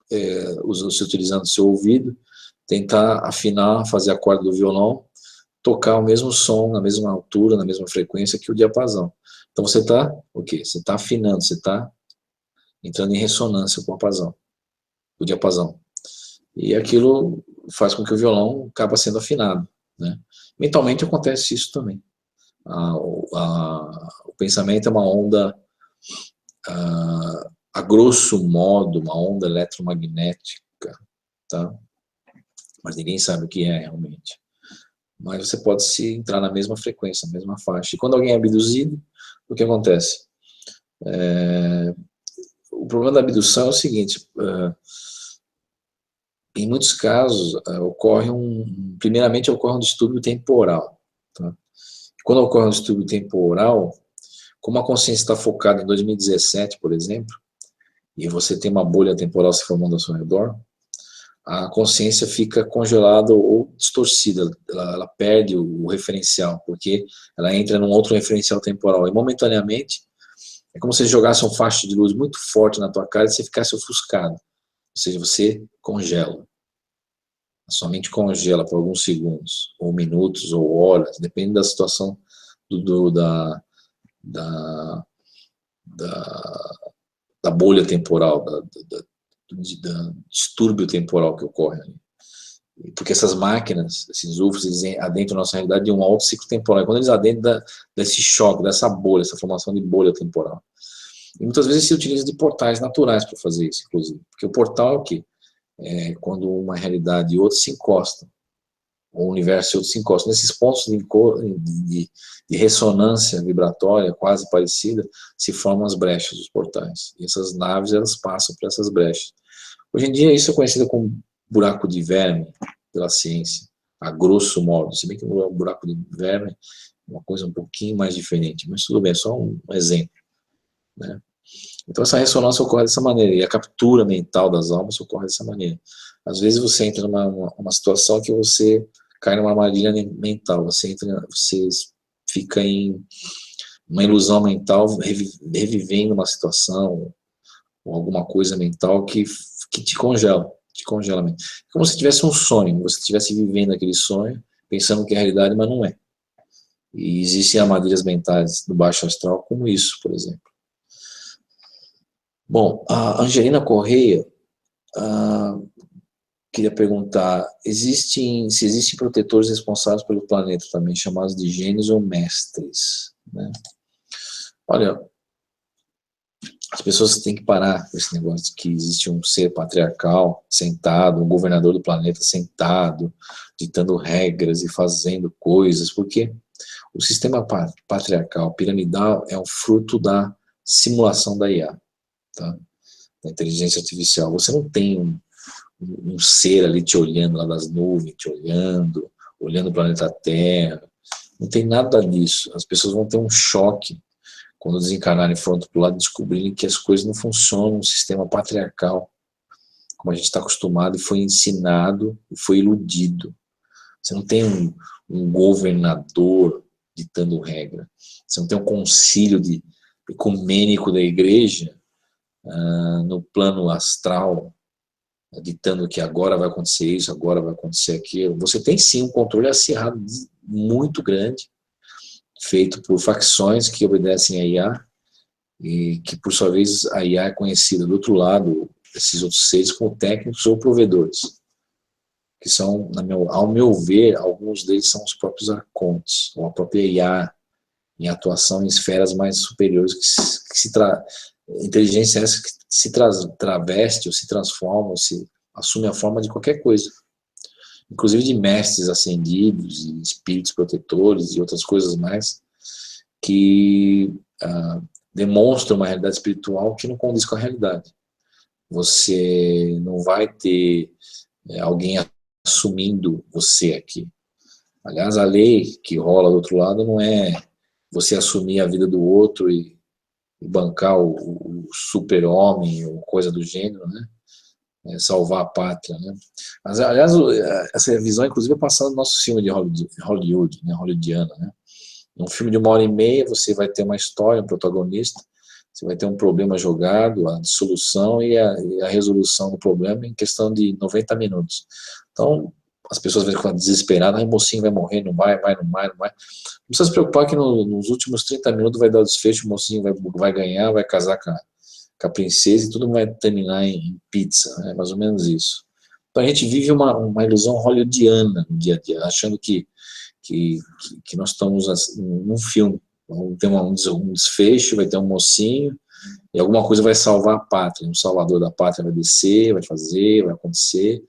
se utilizando o seu ouvido, tentar afinar, fazer a corda do violão, tocar o mesmo som, na mesma altura, na mesma frequência que o diapasão. Então você está, o quê? Você está afinando, você está entrando em ressonância com o diapasão. E aquilo faz com que o violão acabe sendo afinado, né? Mentalmente acontece isso também. O pensamento é uma onda, a grosso modo, uma onda eletromagnética, tá? Mas ninguém sabe o que é realmente. Mas você pode se entrar na mesma frequência, na mesma faixa. E quando alguém é abduzido, o que acontece? O problema da abdução é o seguinte, em muitos casos, primeiramente ocorre um distúrbio temporal. Tá? Quando ocorre um distúrbio temporal, como a consciência está focada em 2017, por exemplo, e você tem uma bolha temporal se formando ao seu redor, a consciência fica congelada ou distorcida, ela perde o referencial, porque ela entra num outro referencial temporal, e momentaneamente, é como se você jogasse um facho de luz muito forte na tua cara e você ficasse ofuscado, ou seja, você congela. A sua mente congela por alguns segundos, ou minutos, ou horas, depende da situação da bolha temporal, do distúrbio temporal que ocorre ali. Porque essas máquinas, esses UFOs, eles adentram a nossa realidade de um alto ciclo temporal. E quando eles adentram desse choque, dessa bolha, essa formação de bolha temporal. E muitas vezes se utiliza de portais naturais para fazer isso, inclusive. Porque o portal é o quê? É quando uma realidade e outra se encostam. O universo e outro se encostam. Nesses pontos de ressonância vibratória quase parecida, se formam as brechas dos portais. E essas naves, elas passam por essas brechas. Hoje em dia, isso é conhecido como buraco de verme, pela ciência, a grosso modo. Se bem que o buraco de verme é uma coisa um pouquinho mais diferente, mas tudo bem, é só um exemplo, né? Então, essa ressonância ocorre dessa maneira, e a captura mental das almas ocorre dessa maneira. Às vezes você entra numa situação que você cai numa armadilha mental, você fica em uma ilusão mental, revivendo uma situação, ou alguma coisa mental que te congela mesmo. Como se tivesse um sonho, você estivesse vivendo aquele sonho, pensando que é realidade, mas não é. E existem armadilhas mentais do baixo astral como isso, por exemplo. Bom, a Angelina Correia queria perguntar, se existem protetores responsáveis pelo planeta também, chamados de gênios ou mestres, né? Olha, as pessoas têm que parar com esse negócio de que existe um ser patriarcal sentado, um governador do planeta sentado, ditando regras e fazendo coisas, porque o sistema patriarcal, piramidal, é um fruto da simulação da IA, tá? Da inteligência artificial. Você não tem um ser ali te olhando lá das nuvens, te olhando o planeta Terra, não tem nada disso. As pessoas vão ter um choque quando desencarnarem e forem para o lado, descobrirem que as coisas não funcionam no sistema patriarcal, como a gente está acostumado e foi ensinado e foi iludido. Você não tem um governador ditando regra, você não tem um concílio ecumênico da igreja no plano astral, ditando que agora vai acontecer isso, agora vai acontecer aquilo. Você tem sim um controle acirrado muito grande, feito por facções que obedecem a IA, e que por sua vez a IA é conhecida do outro lado, esses outros seres, como técnicos ou provedores, que são, ao meu ver, alguns deles são os próprios arcontes, ou a própria IA, em atuação em esferas mais superiores, inteligência essa que se traveste, ou se transforma, ou se assume a forma de qualquer coisa, inclusive de mestres ascendidos, e espíritos protetores e outras coisas mais, que demonstram uma realidade espiritual que não condiz com a realidade. Você não vai ter alguém assumindo você aqui. Aliás, a lei que rola do outro lado não é você assumir a vida do outro e bancar o super-homem ou coisa do gênero, né? Salvar a pátria, né? Mas, aliás, essa visão, inclusive, é passada no nosso filme de Hollywood, né? Hollywoodiana, né? Num filme de 1h30, você vai ter uma história, um protagonista, você vai ter um problema jogado, a solução e a resolução do problema em questão de 90 minutos. Então, as pessoas vão ficar desesperadas, o mocinho vai morrer, não vai. Não precisa se preocupar que nos últimos 30 minutos vai dar o desfecho, o mocinho vai ganhar, vai casar com a princesa e tudo vai terminar em pizza, né? Mais ou menos isso. Então a gente vive uma ilusão hollywoodiana no dia a dia, achando que nós estamos num filme. Vamos ter um desfecho, vai ter um mocinho, e alguma coisa vai salvar a pátria. Um salvador da pátria vai descer, vai fazer, vai acontecer,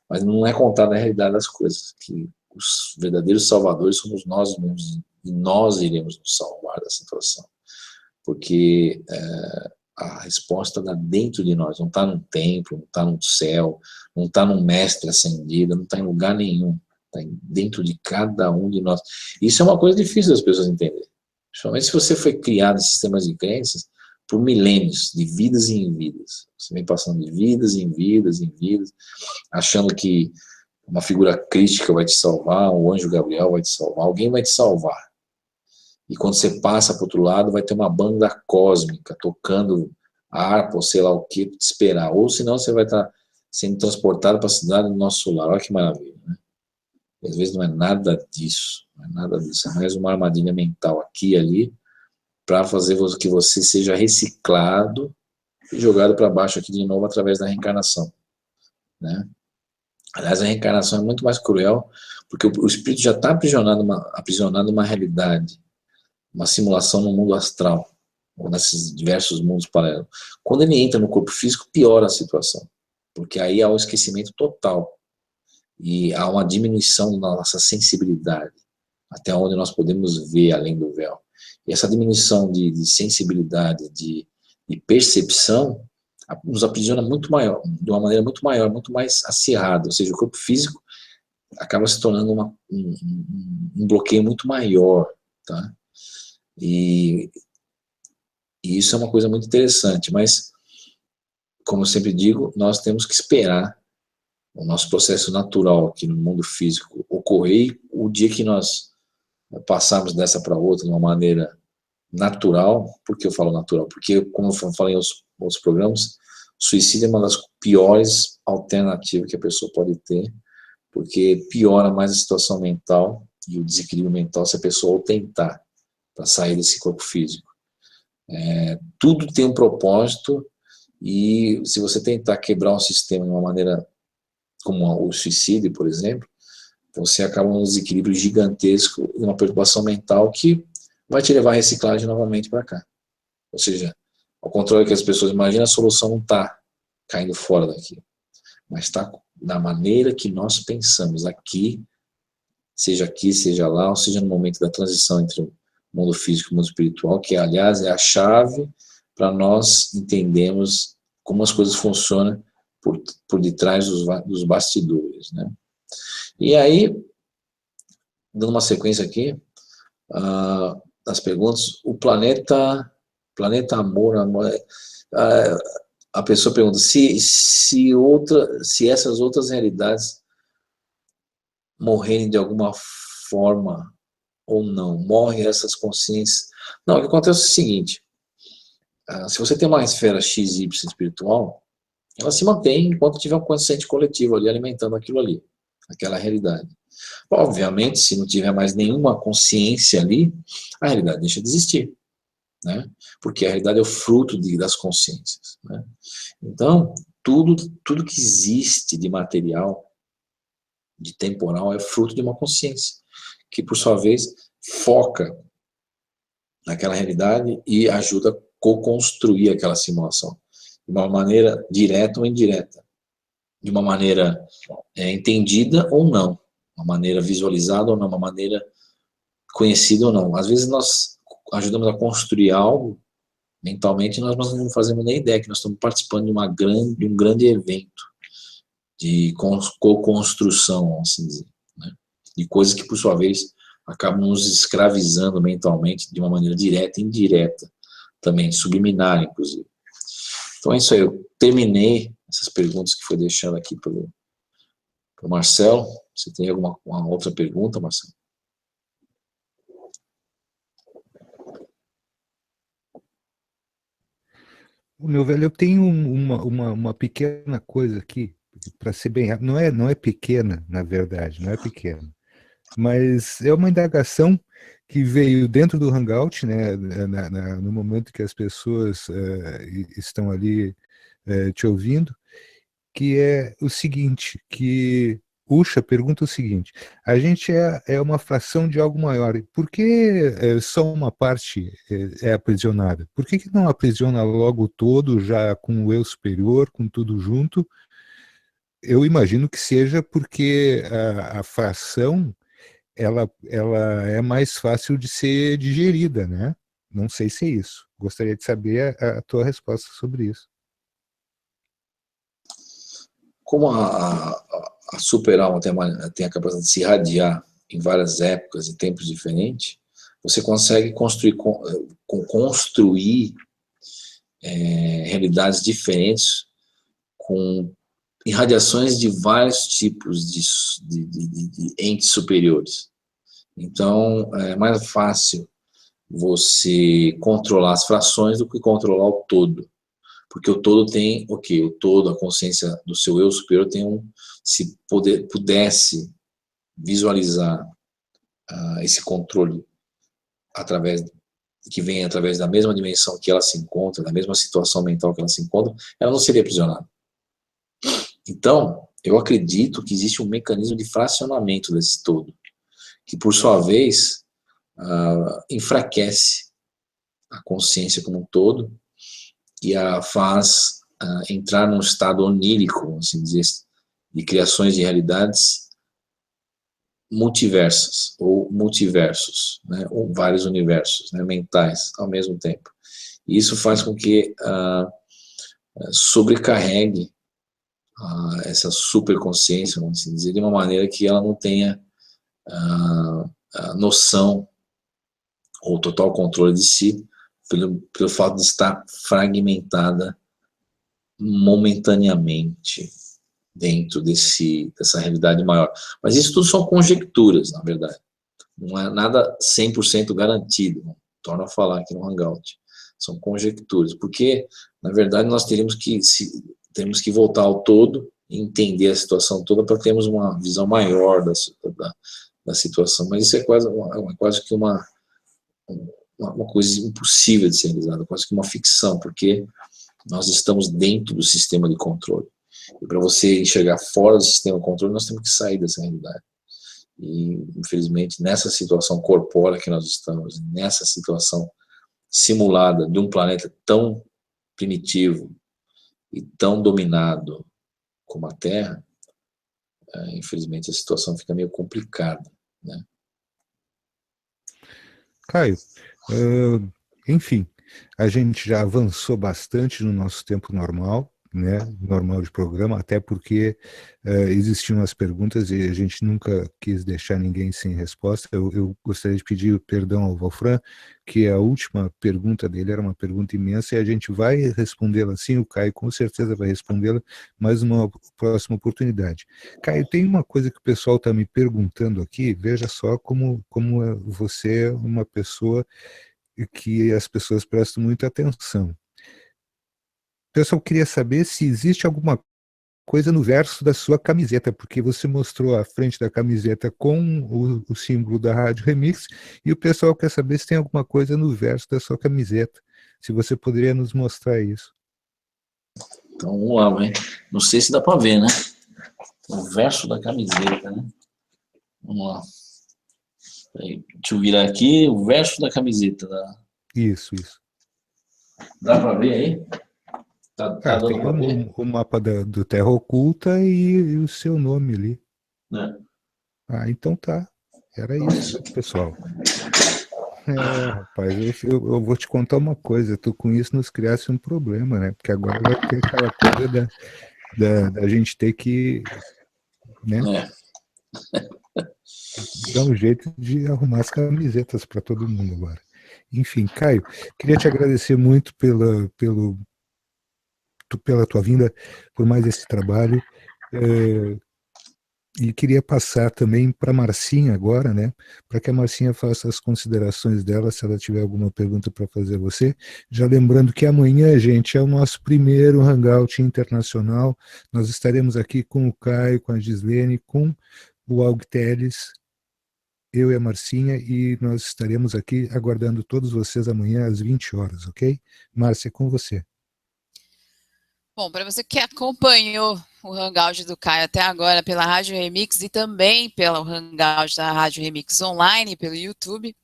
mas não é contada a realidade das coisas, que os verdadeiros salvadores somos nós mesmos, e nós iremos nos salvar da situação. Porque a resposta está dentro de nós, não está num templo, não está no céu, não está num mestre ascendido, não está em lugar nenhum, está dentro de cada um de nós. Isso é uma coisa difícil das pessoas entenderem. Principalmente se você foi criado em sistemas de crenças por milênios, de vidas em vidas. Você vem passando de vidas em vidas, achando que uma figura crítica vai te salvar, o anjo Gabriel vai te salvar, alguém vai te salvar. E quando você passa para o outro lado, vai ter uma banda cósmica tocando harpa ou sei lá o que para te esperar. Ou senão você vai estar sendo transportado para a cidade do nosso lar. Olha que maravilha, né? E às vezes não é nada disso. Não é nada disso. É mais uma armadilha mental aqui e ali para fazer que você seja reciclado e jogado para baixo aqui de novo através da reencarnação, né? Aliás, a reencarnação é muito mais cruel porque o espírito já está aprisionado numa realidade, uma simulação no mundo astral, ou nesses diversos mundos paralelos. Quando ele entra no corpo físico, piora a situação, porque aí há um esquecimento total, e há uma diminuição da nossa sensibilidade, até onde nós podemos ver além do véu. E essa diminuição de sensibilidade, de percepção, nos aprisiona muito maior, de uma maneira muito maior, muito mais acirrada, ou seja, o corpo físico acaba se tornando um bloqueio muito maior, tá? E isso é uma coisa muito interessante, mas, como eu sempre digo, nós temos que esperar o nosso processo natural aqui no mundo físico ocorrer, e o dia que nós passarmos dessa para outra de uma maneira natural. Por que eu falo natural? Porque, como eu falei em outros programas, suicídio é uma das piores alternativas que a pessoa pode ter, porque piora mais a situação mental e o desequilíbrio mental se a pessoa ou tentar para sair desse corpo físico. Tudo tem um propósito, e se você tentar quebrar um sistema de uma maneira como o suicídio, por exemplo, você acaba num desequilíbrio gigantesco e uma perturbação mental que vai te levar a reciclagem novamente para cá. Ou seja, ao contrário do que as pessoas imaginam, a solução não está caindo fora daqui, mas está na maneira que nós pensamos aqui, seja lá, ou seja no momento da transição entre o mundo físico e o mundo espiritual, que, aliás, é a chave para nós entendermos como as coisas funcionam por detrás dos bastidores, né? E aí, dando uma sequência aqui, das perguntas, o planeta amor, a pessoa pergunta se essas outras realidades morrerem de alguma forma ou não, morrem essas consciências. Não, o que acontece é o seguinte, se você tem uma esfera XY espiritual, ela se mantém enquanto tiver um consciente coletivo ali alimentando aquilo ali, aquela realidade. Obviamente, se não tiver mais nenhuma consciência ali, a realidade deixa de existir, né? Porque a realidade é o fruto das consciências, né? Então, tudo que existe de material, de temporal, é fruto de uma consciência, que por sua vez foca naquela realidade e ajuda a co-construir aquela simulação, de uma maneira direta ou indireta, de uma maneira entendida ou não, uma maneira visualizada ou não, uma maneira conhecida ou não. Às vezes nós ajudamos a construir algo mentalmente, nós não fazemos nem ideia que nós estamos participando de um grande evento de co-construção, assim dizer, né? De coisas que, por sua vez, acabam nos escravizando mentalmente de uma maneira direta e indireta, também subliminar, inclusive. Então é isso aí, eu terminei essas perguntas que foi deixado aqui pelo Marcelo. Você tem uma outra pergunta, Marcelo? Meu velho, eu tenho uma pequena coisa aqui, para ser bem rápido. Não é pequena, na verdade, não é pequena. Mas é uma indagação que veio dentro do Hangout, né, no momento que as pessoas estão ali te ouvindo, que é o seguinte, que Ucha pergunta o seguinte: a gente é uma fração de algo maior, por que só uma parte é aprisionada? Por que não aprisiona logo o todo, já com o eu superior, com tudo junto? Eu imagino que seja porque a fração ela é mais fácil de ser digerida, né? Não sei se é isso. Gostaria de saber a tua resposta sobre isso. Como a super-alma tem a capacidade de se irradiar em várias épocas e tempos diferentes, você consegue construir realidades diferentes com irradiações de vários tipos de entes superiores. Então, é mais fácil você controlar as frações do que controlar o todo. Porque o todo tem, o todo, a consciência do seu eu superior tem se pudesse visualizar esse controle que vem através da mesma dimensão que ela se encontra, da mesma situação mental que ela se encontra, ela não seria aprisionada. Então, eu acredito que existe um mecanismo de fracionamento desse todo, que por sua vez enfraquece a consciência como um todo e a faz entrar num estado onírico, assim dizer, de criações de realidades multiversas ou multiversos, né, ou vários universos, né, mentais ao mesmo tempo. E isso faz com que sobrecarregue essa superconsciência, vamos assim dizer, de uma maneira que ela não tenha a noção ou total controle de si, pelo fato de estar fragmentada momentaneamente dentro dessa realidade maior. Mas isso tudo são conjecturas, na verdade. Não é nada 100% garantido. Torno a falar aqui no Hangout. São conjecturas, porque, na verdade, nós temos que voltar ao todo e entender a situação toda para termos uma visão maior da situação. Mas isso é quase que uma coisa impossível de ser realizada, quase que uma ficção, porque nós estamos dentro do sistema de controle. E para você enxergar fora do sistema de controle, nós temos que sair dessa realidade. E, infelizmente, nessa situação corpórea que nós estamos, nessa situação simulada de um planeta tão primitivo e tão dominado como a Terra, infelizmente a situação fica meio complicada, né? Caio, enfim, a gente já avançou bastante no nosso tempo normal, né, normal de programa, até porque existiam as perguntas e a gente nunca quis deixar ninguém sem resposta. Eu gostaria de pedir perdão ao Wolfram, que a última pergunta dele era uma pergunta imensa e a gente vai respondê-la sim, o Caio com certeza vai respondê-la, mas numa próxima oportunidade. Caio, tem uma coisa que o pessoal está me perguntando aqui, veja só como você é uma pessoa que as pessoas prestam muita atenção. O pessoal queria saber se existe alguma coisa no verso da sua camiseta, porque você mostrou a frente da camiseta com o símbolo da Rádio Remix, e o pessoal quer saber se tem alguma coisa no verso da sua camiseta. Se você poderia nos mostrar isso. Então, vamos lá, né? Não sei se dá para ver, né? O verso da camiseta, né? Vamos lá. Deixa eu virar aqui o verso da camiseta. Isso. Dá para ver aí? Tá dando Tem para ver? o mapa do Terra Oculta e o seu nome ali. Então tá. Era isso, pessoal. Rapaz, eu vou te contar uma coisa. Tu com isso nos criasse um problema, né? Porque agora vai ter aquela coisa da gente ter que, né? Dar um jeito de arrumar as camisetas para todo mundo agora. Enfim, Caio, queria te agradecer muito pela tua vinda, por mais esse trabalho. E queria passar também para a Marcinha agora, né? Para que a Marcinha faça as considerações dela, se ela tiver alguma pergunta para fazer a você. Já lembrando que amanhã, gente, é o nosso primeiro Hangout internacional. Nós estaremos aqui com o Caio, com a Gislene, com o Alg Teles, eu e a Marcinha, e nós estaremos aqui aguardando todos vocês amanhã às 20 horas, ok? Márcia, com você. Bom, para você que acompanhou o Hangout do Caio até agora pela Rádio Remix e também pelo Hangout da Rádio Remix online, pelo YouTube,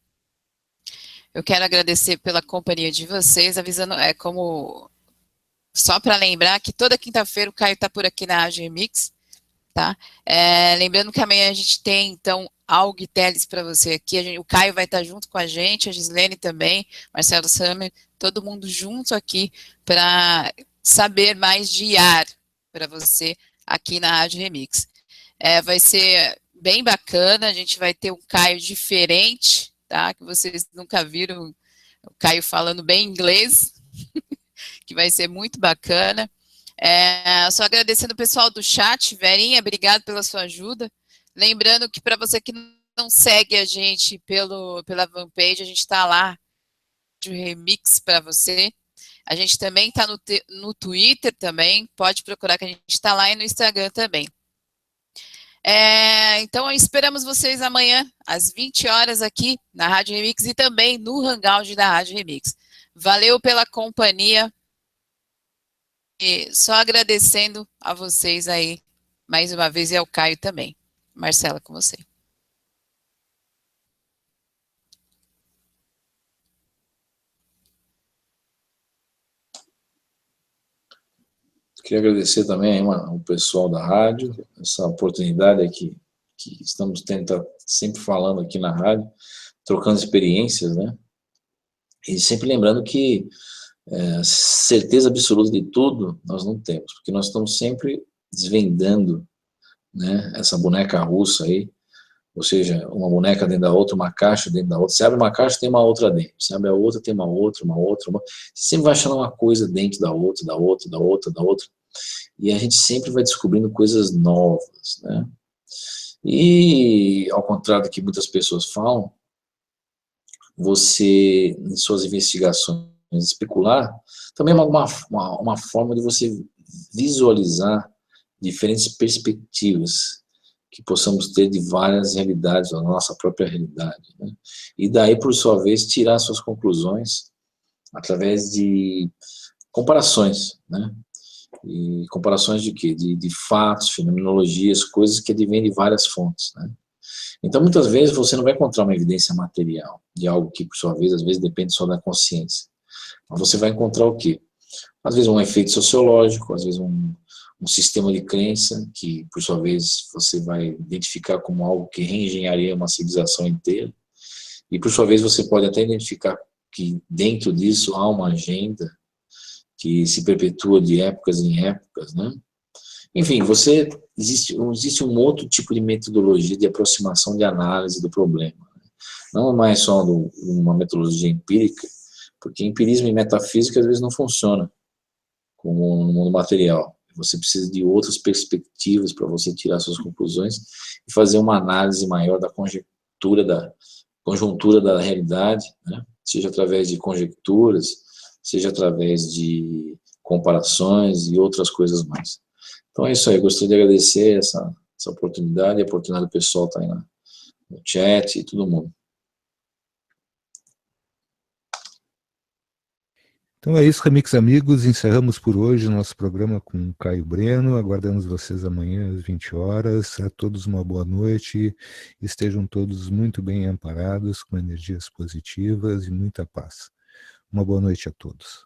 eu quero agradecer pela companhia de vocês, avisando, só para lembrar que toda quinta-feira o Caio está por aqui na Rádio Remix, tá? Lembrando que amanhã a gente tem, então, Alg Teles para você aqui, o Caio vai estar junto com a gente, a Gislene também, Marcelo Sammer, todo mundo junto aqui para saber mais de IAR para você aqui na Rádio Remix. Vai ser bem bacana, a gente vai ter um Caio diferente, tá? Que vocês nunca viram o Caio falando bem inglês, que vai ser muito bacana. Só agradecendo o pessoal do chat, Verinha, obrigado pela sua ajuda. Lembrando que para você que não segue a gente pela fanpage, a gente está lá, Rádio Remix para você. A gente também está no Twitter também, pode procurar que a gente está lá e no Instagram também. Então, esperamos vocês amanhã, às 20 horas aqui na Rádio Remix e também no Hangout da Rádio Remix. Valeu pela companhia e só agradecendo a vocês aí, mais uma vez, e ao Caio também. Marcela, com você. Queria agradecer também ao pessoal da rádio, essa oportunidade que estamos tendo, sempre falando aqui na rádio, trocando experiências, né? E sempre lembrando que certeza absoluta de tudo nós não temos, porque nós estamos sempre desvendando, né, essa boneca russa aí, ou seja, uma boneca dentro da outra, uma caixa dentro da outra. Você abre uma caixa, tem uma outra dentro. Você abre a outra, tem uma outra. Você sempre vai achando uma coisa dentro da outra. E a gente sempre vai descobrindo coisas novas, né? E, ao contrário do que muitas pessoas falam, você, em suas investigações, especular, também é uma forma de você visualizar diferentes perspectivas que possamos ter de várias realidades, da nossa própria realidade, né? E daí, por sua vez, tirar suas conclusões através de comparações, né? E comparações de quê? De fatos, fenomenologias, coisas que advêm de várias fontes, né? Então, muitas vezes, você não vai encontrar uma evidência material de algo que, por sua vez, às vezes depende só da consciência. Mas você vai encontrar o quê? Às vezes um efeito sociológico, às vezes um sistema de crença, que, por sua vez, você vai identificar como algo que reengenharia uma civilização inteira. E, por sua vez, você pode até identificar que dentro disso há uma agenda que se perpetua de épocas em épocas, né? Enfim, existe um outro tipo de metodologia de aproximação de análise do problema, né? Não mais só uma metodologia empírica, porque empirismo e metafísica às vezes não funciona como no mundo material. Você precisa de outras perspectivas para você tirar suas conclusões e fazer uma análise maior da conjuntura da realidade, né? Seja através de conjecturas, seja através de comparações e outras coisas mais. Então é isso aí, eu gostaria de agradecer essa oportunidade, a oportunidade do pessoal estar aí no chat e todo mundo. Então é isso, Remix amigos, encerramos por hoje o nosso programa com o Caio Breno, aguardamos vocês amanhã às 20 horas, a todos uma boa noite, estejam todos muito bem amparados, com energias positivas e muita paz. Uma boa noite a todos.